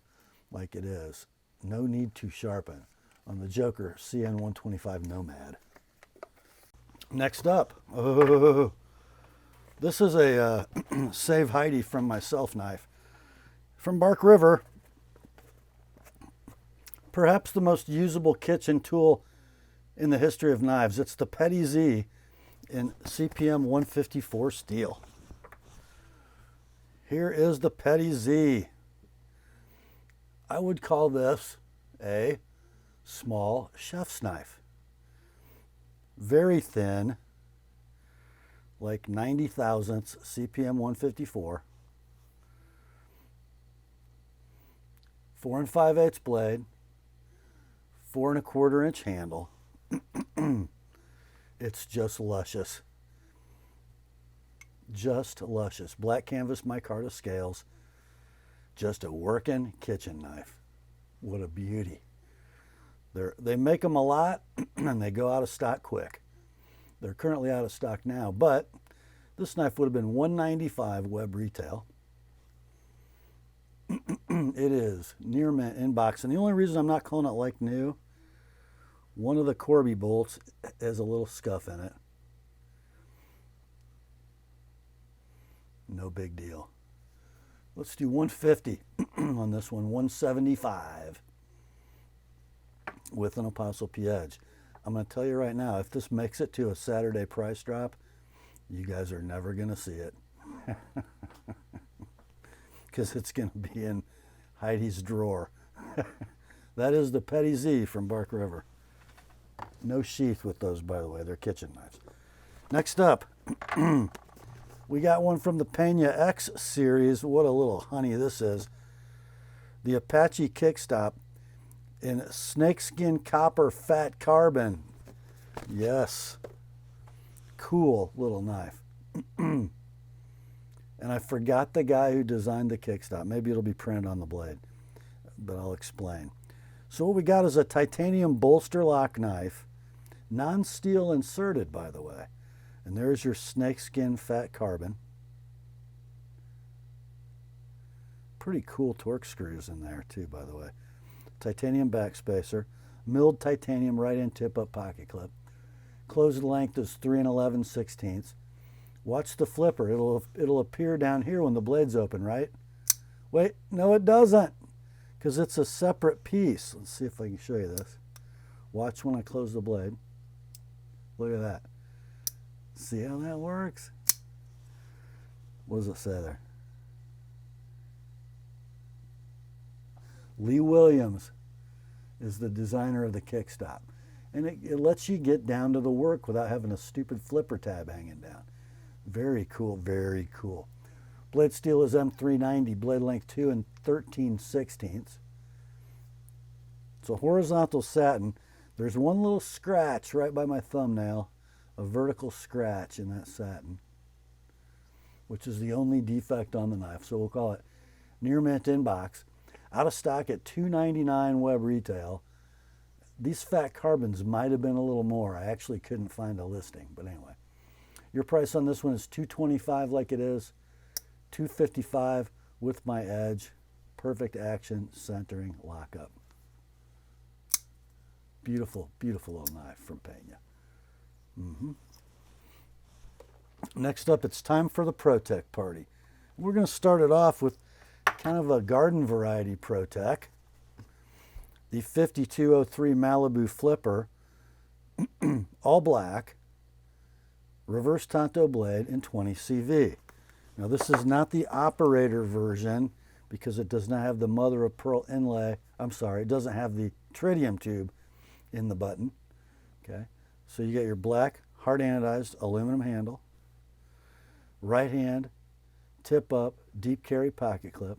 like it is. No need to sharpen on the Joker CN125 Nomad. Next up, this is a Save Heidi from Myself knife from Bark River. Perhaps the most usable kitchen tool in the history of knives. It's the Petty Z in CPM 154 steel. Here is the Petty Z. I would call this a small chef's knife. Very thin, like 90 thousandths CPM 154. 4 5/8 blade. 4 1/4 inch handle. It's just luscious. Just luscious. Black canvas micarta scales. Just a working kitchen knife. What a beauty. They make them a lot and they go out of stock quick. They're currently out of stock now, but this knife would have been $195 web retail. It is near mint in box, and the only reason I'm not calling it like new, one of the Corby bolts has a little scuff in it. No big deal. Let's do 150 on this one, 175 with an ApostleP edge. I'm going to tell you right now, if this makes it to a Saturday price drop, you guys are never going to see it. Because it's going to be in Heidi's drawer. That is the Petty Z from Bark River. No sheath with those, by the way. They're kitchen knives. Next up, we got one from the Pena X series. What a little honey this is. The Apache Kickstop in snakeskin copper fat carbon. Yes. Cool little knife. And I forgot the guy who designed the kickstop. Maybe it'll be printed on the blade, but I'll explain. So what we got is a titanium bolster lock knife, non-steel inserted, by the way. And there's your snakeskin fat carbon. Pretty cool torque screws in there too, by the way. Titanium backspacer, milled titanium right-in tip-up pocket clip. Closed length is 3 11/16. Watch the flipper. It'll appear down here when the blade's open, right? Wait, no it doesn't, because it's a separate piece. Let's see if I can show you this. Watch when I close the blade. Look at that. See how that works? What does it say there? Lee Williams is the designer of the kickstop. And it lets you get down to the work without having a stupid flipper tab hanging down. Very cool, very cool. Blade steel is M390, blade length 2 13/16. It's a horizontal satin. There's one little scratch right by my thumbnail, a vertical scratch in that satin, which is the only defect on the knife. So we'll call it near mint in box. Out of stock at $2.99 web retail. These fat carbons might have been a little more. I actually couldn't find a listing, but anyway. Your price on this one is $225 like it is, $255 with my edge, perfect action, centering, lockup. Beautiful, beautiful little knife from Pena. Next up, it's time for the ProTech party. We're going to start it off with kind of a garden variety ProTech. The 5203 Malibu Flipper, all black, reverse tanto blade in 20 CV. Now this is not the operator version because it does not have the mother of pearl inlay. I'm sorry, it doesn't have the tritium tube in the button. Okay, so you get your black hard anodized aluminum handle, right hand, tip up, deep carry pocket clip,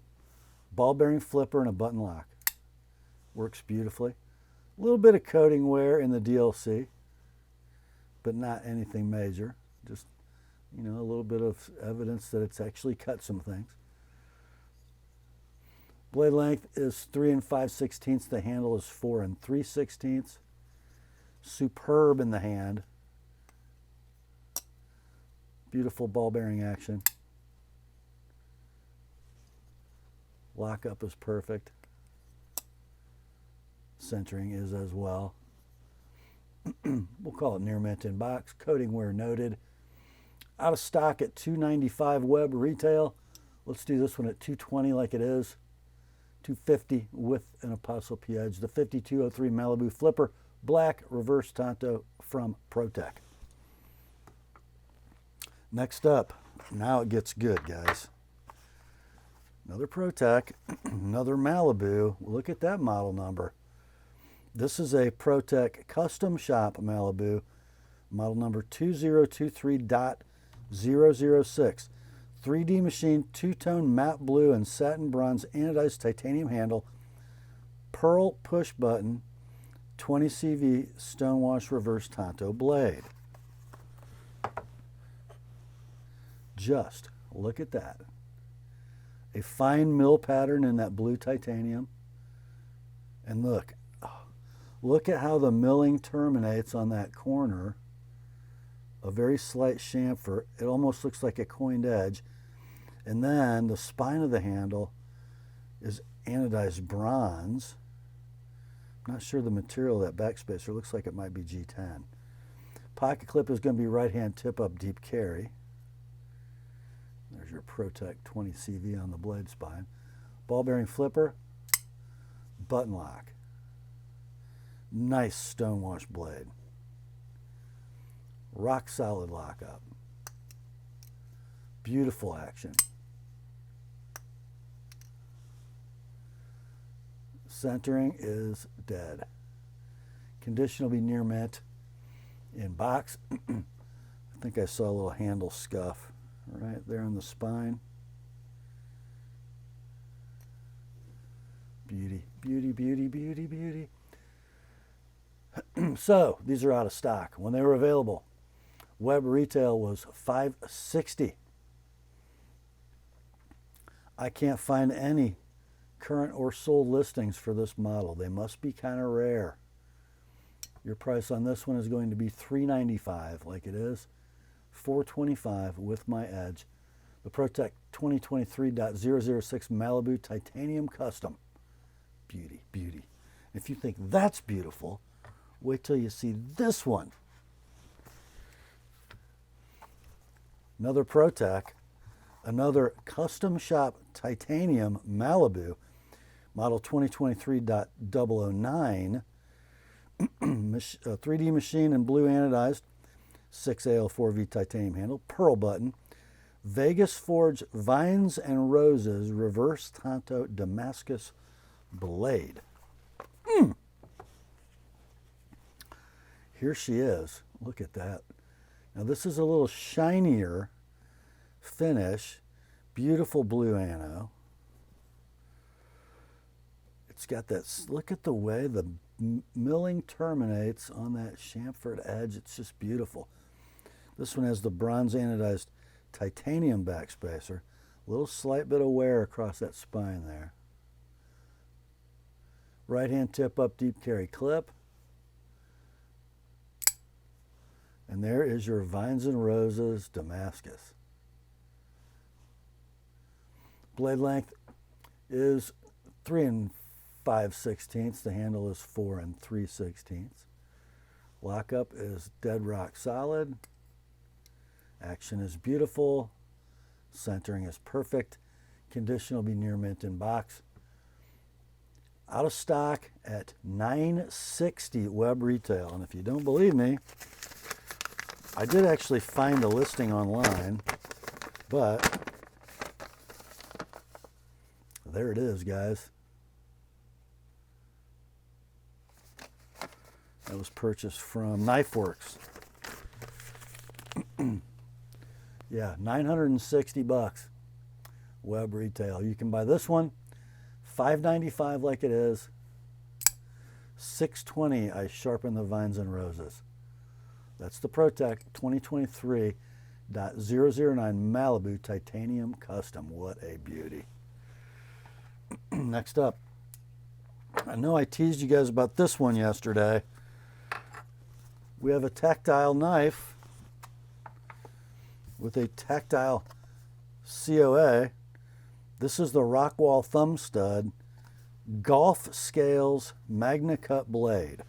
ball bearing flipper and a button lock. Works beautifully. A little bit of coating wear in the DLC, but not anything major. Just, you know, a little bit of evidence that it's actually cut some things. Blade length is 3 5/16. The handle is 4 3/16. Superb in the hand. Beautiful ball bearing action. Lockup is perfect. Centering is as well. We'll call it near mint in box. Coating wear noted. Out of stock at $295 web retail. Let's do this one at $220 like it is. $250 with an ApostleP edge. The 5203 Malibu Flipper, black reverse tanto from ProTech. Next up, now it gets good, guys. Another ProTech, another Malibu. Look at that model number. This is a ProTech Custom Shop Malibu, model number 2023.006. 3D machine, two-tone matte blue and satin bronze anodized titanium handle, pearl push button, 20 CV stonewash reverse tanto blade. Just look at that. A fine mill pattern in that blue titanium. And look at how the milling terminates on that corner. A very slight chamfer. It almost looks like a coined edge. And then the spine of the handle is anodized bronze. I'm not sure the material of that backspacer. Looks like it might be G10. Pocket clip is going to be right hand tip up deep carry. There's your Protect 20 CV on the blade spine. Ball bearing flipper, button lock. Nice stonewash blade. Rock solid lockup. Beautiful action. Centering is dead. Condition will be near mint. In box, I think I saw a little handle scuff right there on the spine. Beauty, beauty, beauty, beauty, beauty. So these are out of stock. When they were available, web retail was $560. I can't find any current or sold listings for this model. They must be kind of rare. Your price on this one is going to be $395, like it is $425 with my edge. The Protect 2023.006 Malibu Titanium Custom. Beauty, beauty. If you think that's beautiful, wait till you see this one. Another Protect, another custom shop titanium Malibu, model 2023.009, 3D machine in blue anodized, 6AL4V titanium handle, pearl button, Vegas Forge Vines and Roses reverse Tanto Damascus blade. Here she is. Look at that. Now this is a little shinier finish. Beautiful blue ano. It's got that, look at the way the milling terminates on that chamfered edge. It's just beautiful. This one has the bronze anodized titanium backspacer. A little slight bit of wear across that spine there. Right hand tip up deep carry clip. And there is your Vines and Roses Damascus. Blade length is 3 5/16. The handle is 4 3/16. Lockup is dead rock solid. Action is beautiful. Centering is perfect. Condition will be near mint in box. Out of stock at $960 web retail. And if you don't believe me, I did actually find a listing online, but there it is, guys. That was purchased from KnifeWorks. Yeah, $960 web retail. You can buy this one, $595 like it is, $620 I sharpen the Vines and Roses. That's the Protect 2023.009 Malibu Titanium Custom. What a beauty. Next up, I know I teased you guys about this one yesterday. We have a tactile knife with a tactile COA. This is the Rockwall Thumb Stud Golf Scales Magna Cut Blade.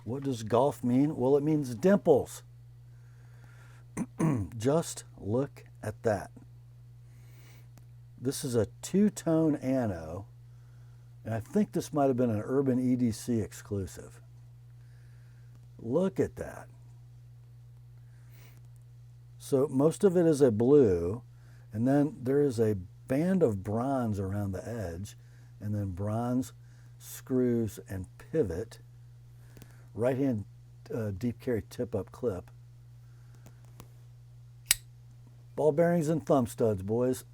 What does golf mean? Well, it means dimples. Just look at that. This is a two-tone ano, and I think this might have been an Urban EDC exclusive. Look at that. So most of it is a blue, and then there is a band of bronze around the edge, and then bronze screws and pivot. Right hand deep carry tip up clip. Ball bearings and thumb studs, boys.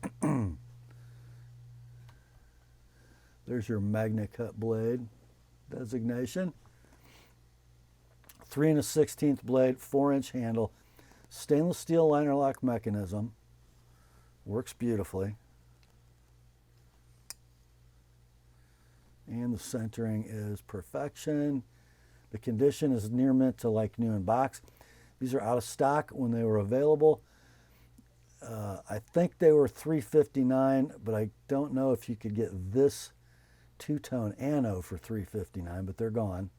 There's your Magna Cut blade designation. 3 1/16 blade, 4-inch handle, stainless steel liner lock mechanism. Works beautifully. And the centering is perfection. The condition is near mint to like new in box. These are out of stock when they were available. I think they were $359, but I don't know if you could get this two-tone ano for $359, but they're gone.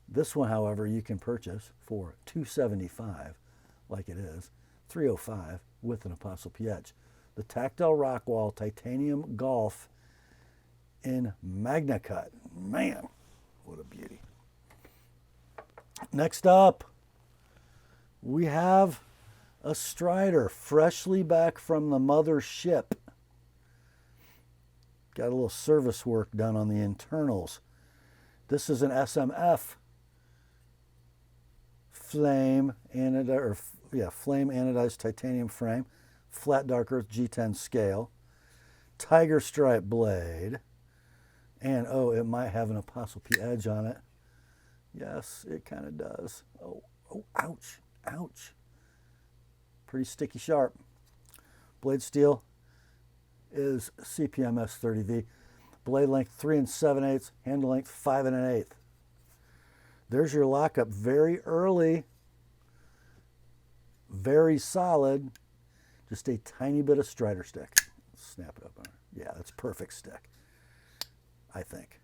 This one, however, you can purchase for $275, like it is. $305 with an TheApostleP edge. The Tactile Rockwall Titanium Golf in Magna Cut. Man, what a beauty. Next up, we have a Strider, freshly back from the mother ship. Got a little service work done on the internals. This is an SMF flame anodized titanium frame, flat dark earth G10 scale, tiger stripe blade, and oh, it might have an TheApostleP edge on it. Yes, it kind of does. Oh, ouch, ouch. Pretty sticky sharp. Blade steel is CPM S30V. Blade length 3 7/8, handle length 5 1/8. There's your lockup. Very early, very solid. Just a tiny bit of Strider stick. Snap it up on her. Yeah, that's perfect stick, I think.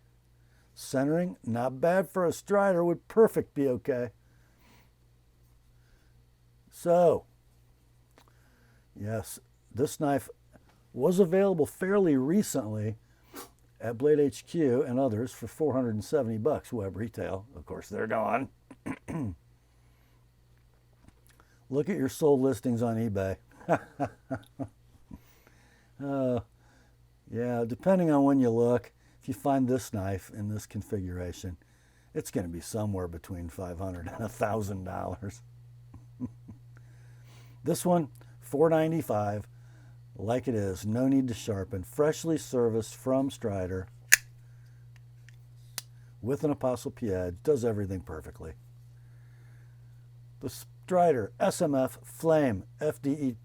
Centering, not bad for a Strider. Would perfect be okay. So, yes, this knife was available fairly recently at Blade HQ and others for $470 web retail. Of course, they're gone. Look at your sold listings on eBay. Yeah, depending on when you look, if you find this knife in this configuration, it's going to be somewhere between $500 and $1,000. This one, $495. Like it is, no need to sharpen, freshly serviced from Strider with an TheApostleP edge, does everything perfectly. The Strider SMF Flame FDE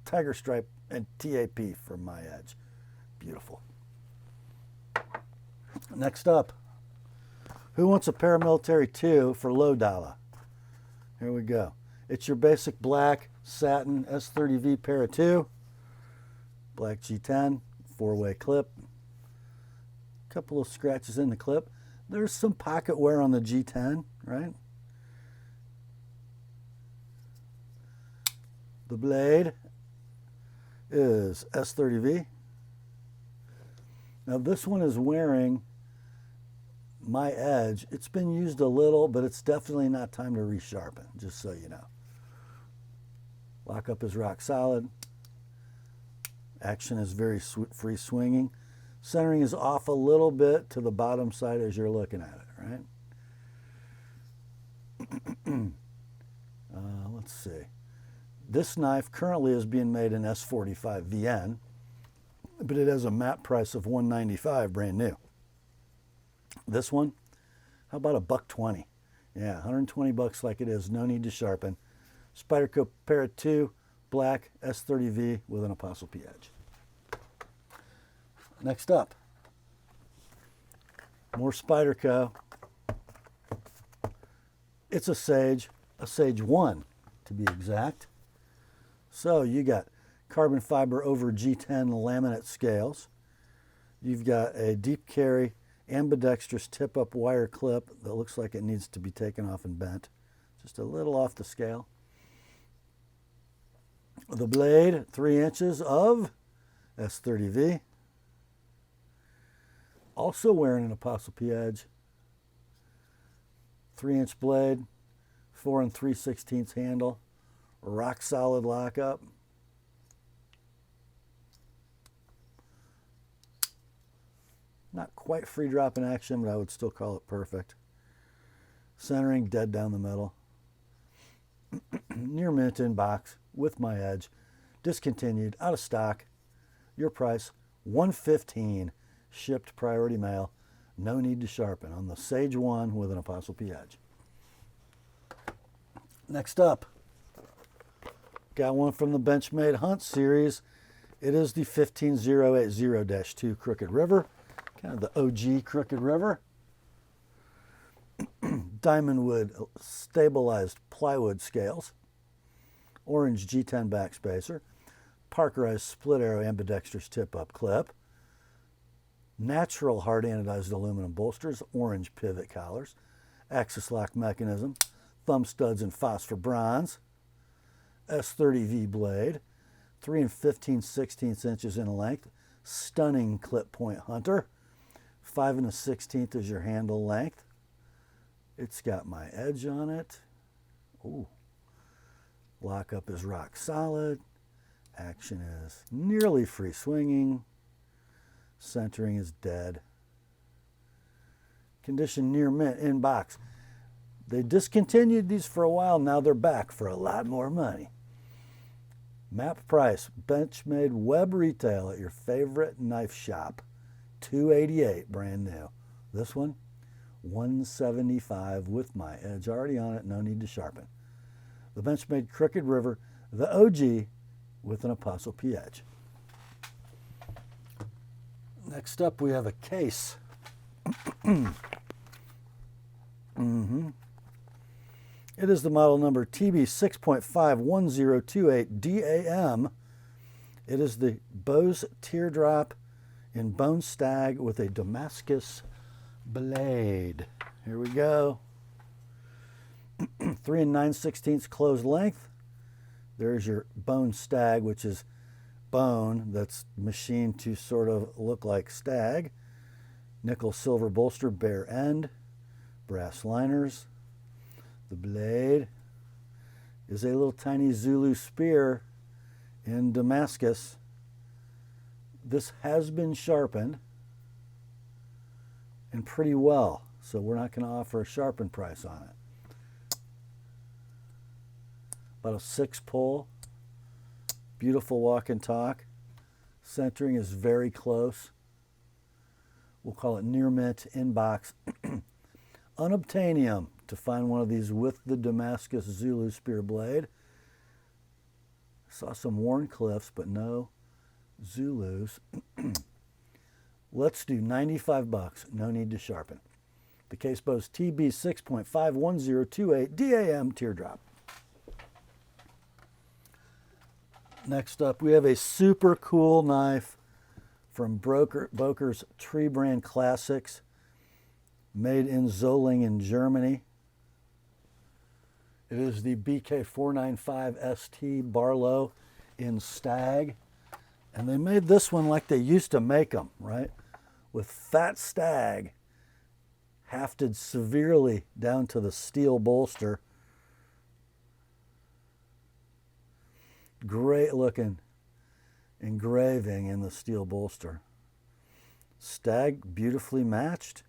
Tiger Stripe and TAP for my edge. Beautiful. Next up, who wants a Paramilitary 2 for low dollar? Here we go. It's your basic black satin S30V Para 2. Black G10, 4-way clip. Couple of scratches in the clip. There's some pocket wear on the G10, right? The blade is S30V. Now this one is wearing my edge. It's been used a little, but it's definitely not time to resharpen, just so you know. Lockup is rock solid. Action is very free swinging. Centering is off a little bit to the bottom side as you're looking at it, right? Let's see. This knife currently is being made in S45 VN, but it has a MAP price of $195 brand new. This one, how about $120? Yeah, $120 like it is, no need to sharpen. Spyderco Para 2, black S30V with an TheApostleP edge. Next up, more Spyderco. It's a Sage 1 to be exact. So you got carbon fiber over G10 laminate scales. You've got a deep carry ambidextrous tip-up wire clip that looks like it needs to be taken off and bent. Just a little off the scale. The blade, 3 inches of S30V. Also wearing an TheApostleP edge. 3-inch blade, 4 3/16 handle, rock solid lockup. Not quite free drop in action, but I would still call it perfect. Centering dead down the middle. Near mint in box with my edge. Discontinued, out of stock. Your price, $115. Shipped priority mail. No need to sharpen on the Sage 1 with an TheApostleP edge. Next up, got one from the Benchmade Hunt series. It is the 15080-2 Crooked River, kind of the OG Crooked River. Diamondwood stabilized plywood scales, orange G10 backspacer, Parkerized split arrow ambidextrous tip-up clip, natural hard anodized aluminum bolsters, orange pivot collars, axis lock mechanism, thumb studs in phosphor bronze, S30V blade, 3 15/16 inches in length, stunning clip point hunter. 5 1/16 is your handle length. It's got my edge on it. Ooh. Lockup is rock solid. Action is nearly free swinging. Centering is dead. Condition near mint in box. They discontinued these for a while. Now they're back for a lot more money. Map price, Benchmade web retail at your favorite knife shop. $288 brand new. This one, $175 with my edge already on it, no need to sharpen. The Benchmade Crooked River, the OG with an ApostleP edge. Next up, we have a case. It is the model number TB6.51028DAM. It is the Bose Teardrop in Bone Stag with a Damascus blade. Here we go. 3 9/16 closed length. There's your Bone Stag, which is bone that's machined to sort of look like stag. Nickel silver bolster, bare end, brass liners. The blade is a little tiny Zulu spear in Damascus. This has been sharpened and pretty well, so we're not going to offer a sharpened price on it. About a 6 pull. Beautiful walk and talk. Centering is very close. We'll call it near mint in box. Unobtainium to find one of these with the Damascus Zulu spear blade. Saw some Warncliffs, but no Zulus. Let's do $95. No need to sharpen. The Case Bose TB6.51028 DAM teardrop. Next up, we have a super cool knife from Boker's Tree Brand Classics, made in Zolling in Germany. It is the BK495 ST Barlow in Stag. And they made this one like they used to make them, right? With fat stag hafted severely down to the steel bolster. Great looking engraving in the steel bolster. Stag beautifully matched.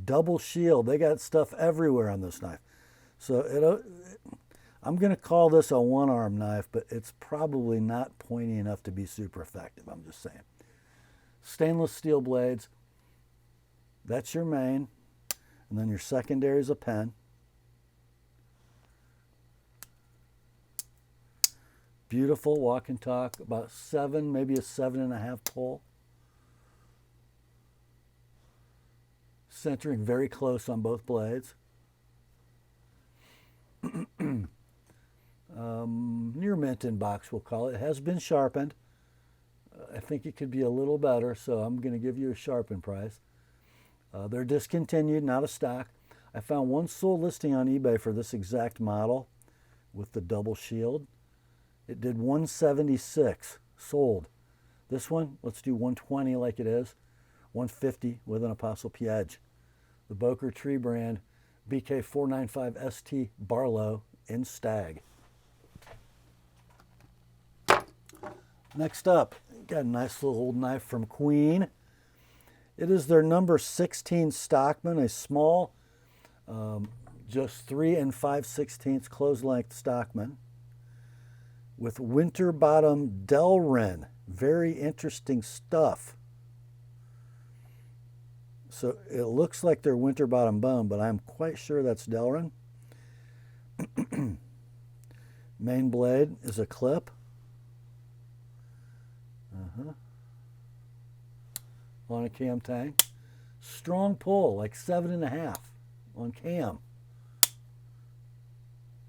Double shield. They got stuff everywhere on this knife. So I'm going to call this a one-arm knife, but it's probably not pointy enough to be super effective. I'm just saying. Stainless steel blades. That's your main. And then your secondary is a pen. Beautiful walk and talk. About 7, maybe a 7.5 pull. Centering very close on both blades. Near mint in box, we'll call it. It has been sharpened. I think it could be a little better, so I'm going to give you a sharpened price. They're discontinued, not a stock. I found one sold listing on eBay for this exact model with the double shield. It did $176 sold. This one, let's do $120 like it is. $150 with an ApostleP edge. The Boker Tree Brand BK495 ST Barlow in Stag. Next up, got a nice little old knife from Queen. It is their number 16 Stockman, a small, just 3 5/16 closed length Stockman with winter bottom Delrin. Very interesting stuff. So it looks like they're winter bottom bone, but I'm quite sure that's Delrin. Main blade is a clip. On a cam tang. Strong pull, like 7.5 on cam.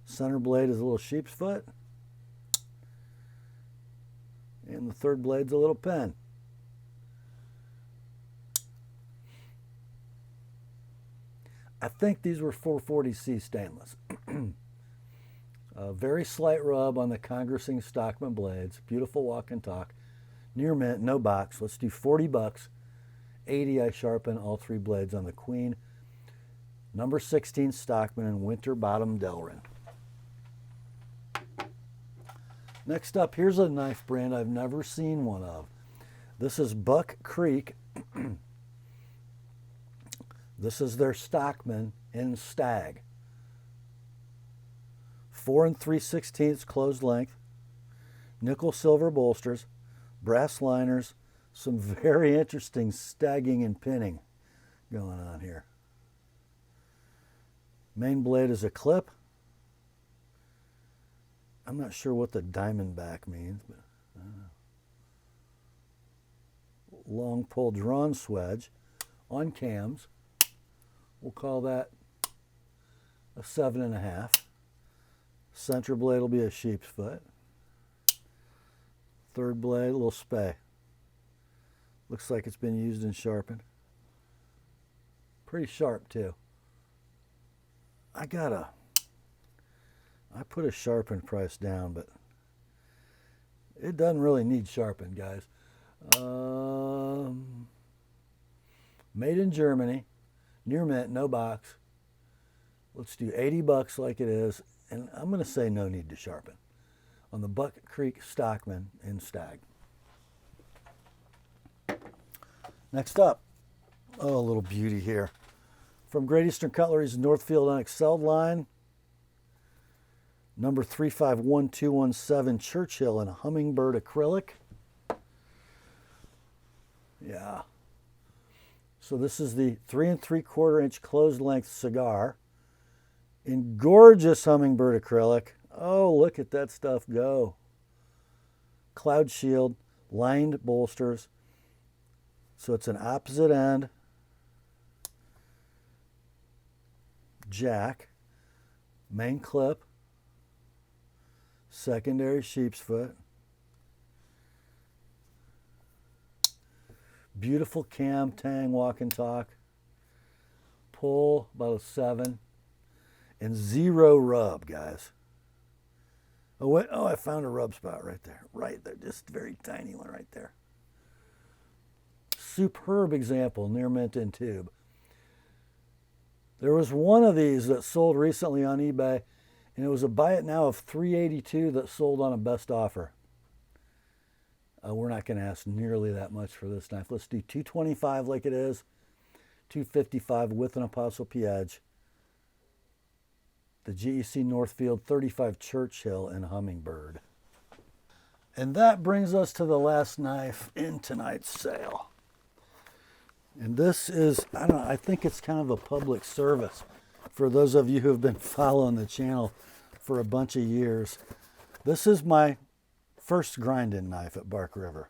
Center blade is a little sheep's foot. And the third blade's a little pen. I think these were 440C stainless. Very slight rub on the congressing Stockman blades. Beautiful walk and talk. Near mint, no box. Let's do $40. 80 I sharpen all 3 blades on the Queen. Number 16 Stockman and Winter Bottom Delrin. Next up, here's a knife brand I've never seen one of. This is Buck Creek. This is their Stockman in Stag. 4 3/16 closed length, nickel silver bolsters, brass liners, some very interesting stagging and pinning going on here. Main blade is a clip. I'm not sure what the diamondback means, but I don't know. Long pull drawn swedge on cams. We'll call that a 7.5. Center blade will be a sheep's foot. Third blade, a little spay. Looks like it's been used and sharpened. Pretty sharp too. I put a sharpened price down, but it doesn't really need sharpened, guys. Made in Germany, near mint, no box. Let's do $80 like it is, and I'm going to say no need to sharpen on the Buck Creek Stockman in Stag. Next up, a little beauty here. From Great Eastern Cutlery's Northfield Unexcelled line, number 351217 Churchill in a Hummingbird acrylic. Yeah. So this is the 3 3/4 inch closed length cigar in gorgeous Hummingbird acrylic. Oh, look at that stuff go. Cloud shield, lined bolsters. So it's an opposite end jack, main clip, secondary sheep's foot. Beautiful cam, tang, walk and talk. Pull about a 7. And 0 rub, guys. Oh, wait. Oh, I found a rub spot right there. Right there. Just a very tiny one right there. Superb example, near mint in tube. There was one of these that sold recently on eBay, and it was a buy it now of $382 that sold on a best offer. We're not going to ask nearly that much for this knife. Let's do $225 like it is, $255 with an TheApostleP edge. The GEC Northfield 35 Churchill and Hummingbird. And that brings us to the last knife in tonight's sale. And this is, I don't know, I think it's kind of a public service for those of you who have been following the channel for a bunch of years. This is my first grinding knife at Bark River.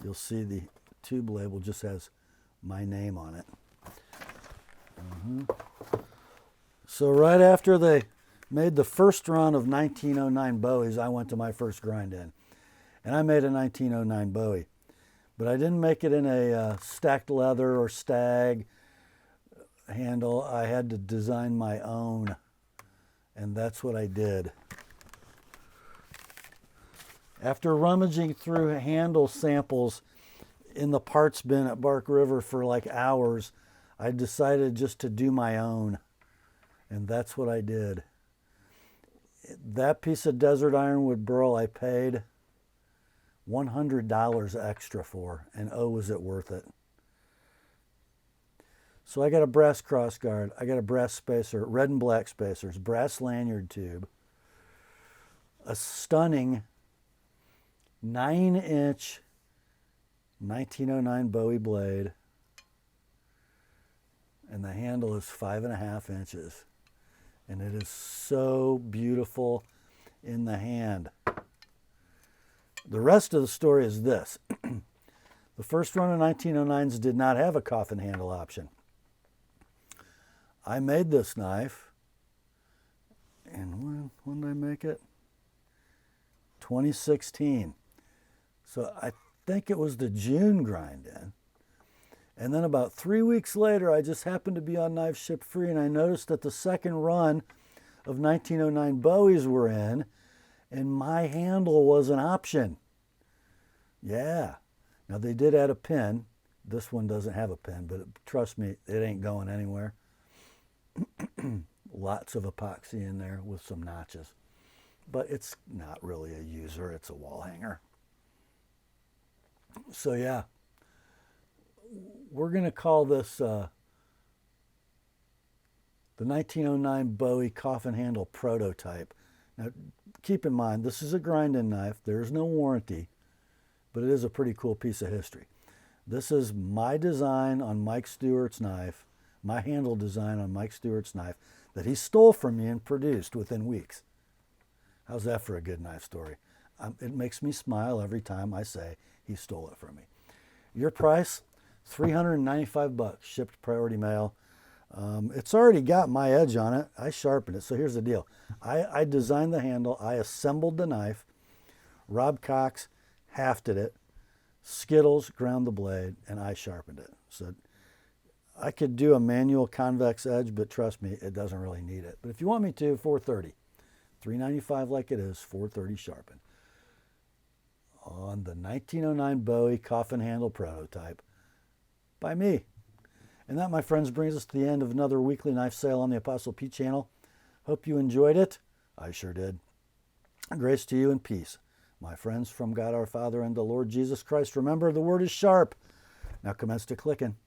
You'll see the tube label just has my name on it. So right after they made the first run of 1909 Bowies, I went to my first grind in. And I made a 1909 Bowie. But I didn't make it in a stacked leather or stag handle. I had to design my own. And that's what I did. After rummaging through handle samples in the parts bin at Bark River for like hours, I decided just to do my own. And that's what I did. That piece of desert ironwood burl I paid $100 extra for, and oh, was it worth it. So I got a brass crossguard, I got a brass spacer, red and black spacers, brass lanyard tube, a stunning 9-inch 1909 Bowie blade, and the handle is 5.5 inches. And it is so beautiful in the hand. The rest of the story is this. The first run of 1909s did not have a coffin handle option. I made this knife, and when did I make it? 2016. So I think it was the June grind in. And then about 3 weeks later, I just happened to be on Knife Ship Free, and I noticed that the second run of 1909 Bowies were in, and my handle was an option. Yeah. Now they did add a pin. This one doesn't have a pin, but trust me, it ain't going anywhere. Lots of epoxy in there with some notches. But it's not really a user, it's a wall hanger. So yeah, we're going to call this the 1909 Bowie coffin handle prototype. Now keep in mind, this is a grinding knife. There's no warranty, but it is a pretty cool piece of history. This is my design on Mike Stewart's knife, my handle design on Mike Stewart's knife that he stole from me and produced within weeks. How's that for a good knife story? It makes me smile every time I say he stole it from me. Your price, $395, shipped priority mail. It's already got my edge on it. I sharpened it. So here's the deal. I designed the handle. I assembled the knife. Rob Cox hafted it. Skittles ground the blade, and I sharpened it. So I could do a manual convex edge, but trust me, it doesn't really need it. But if you want me to, $430. $395 like it is, $430 sharpened. On the 1909 Bowie coffin handle prototype by me. And that, my friends, brings us to the end of another weekly knife sale on the Apostle P channel. Hope you enjoyed it. I sure did. Grace to you and peace, my friends, from God our Father and the Lord Jesus Christ. Remember, the word is sharp. Now commence to clicking.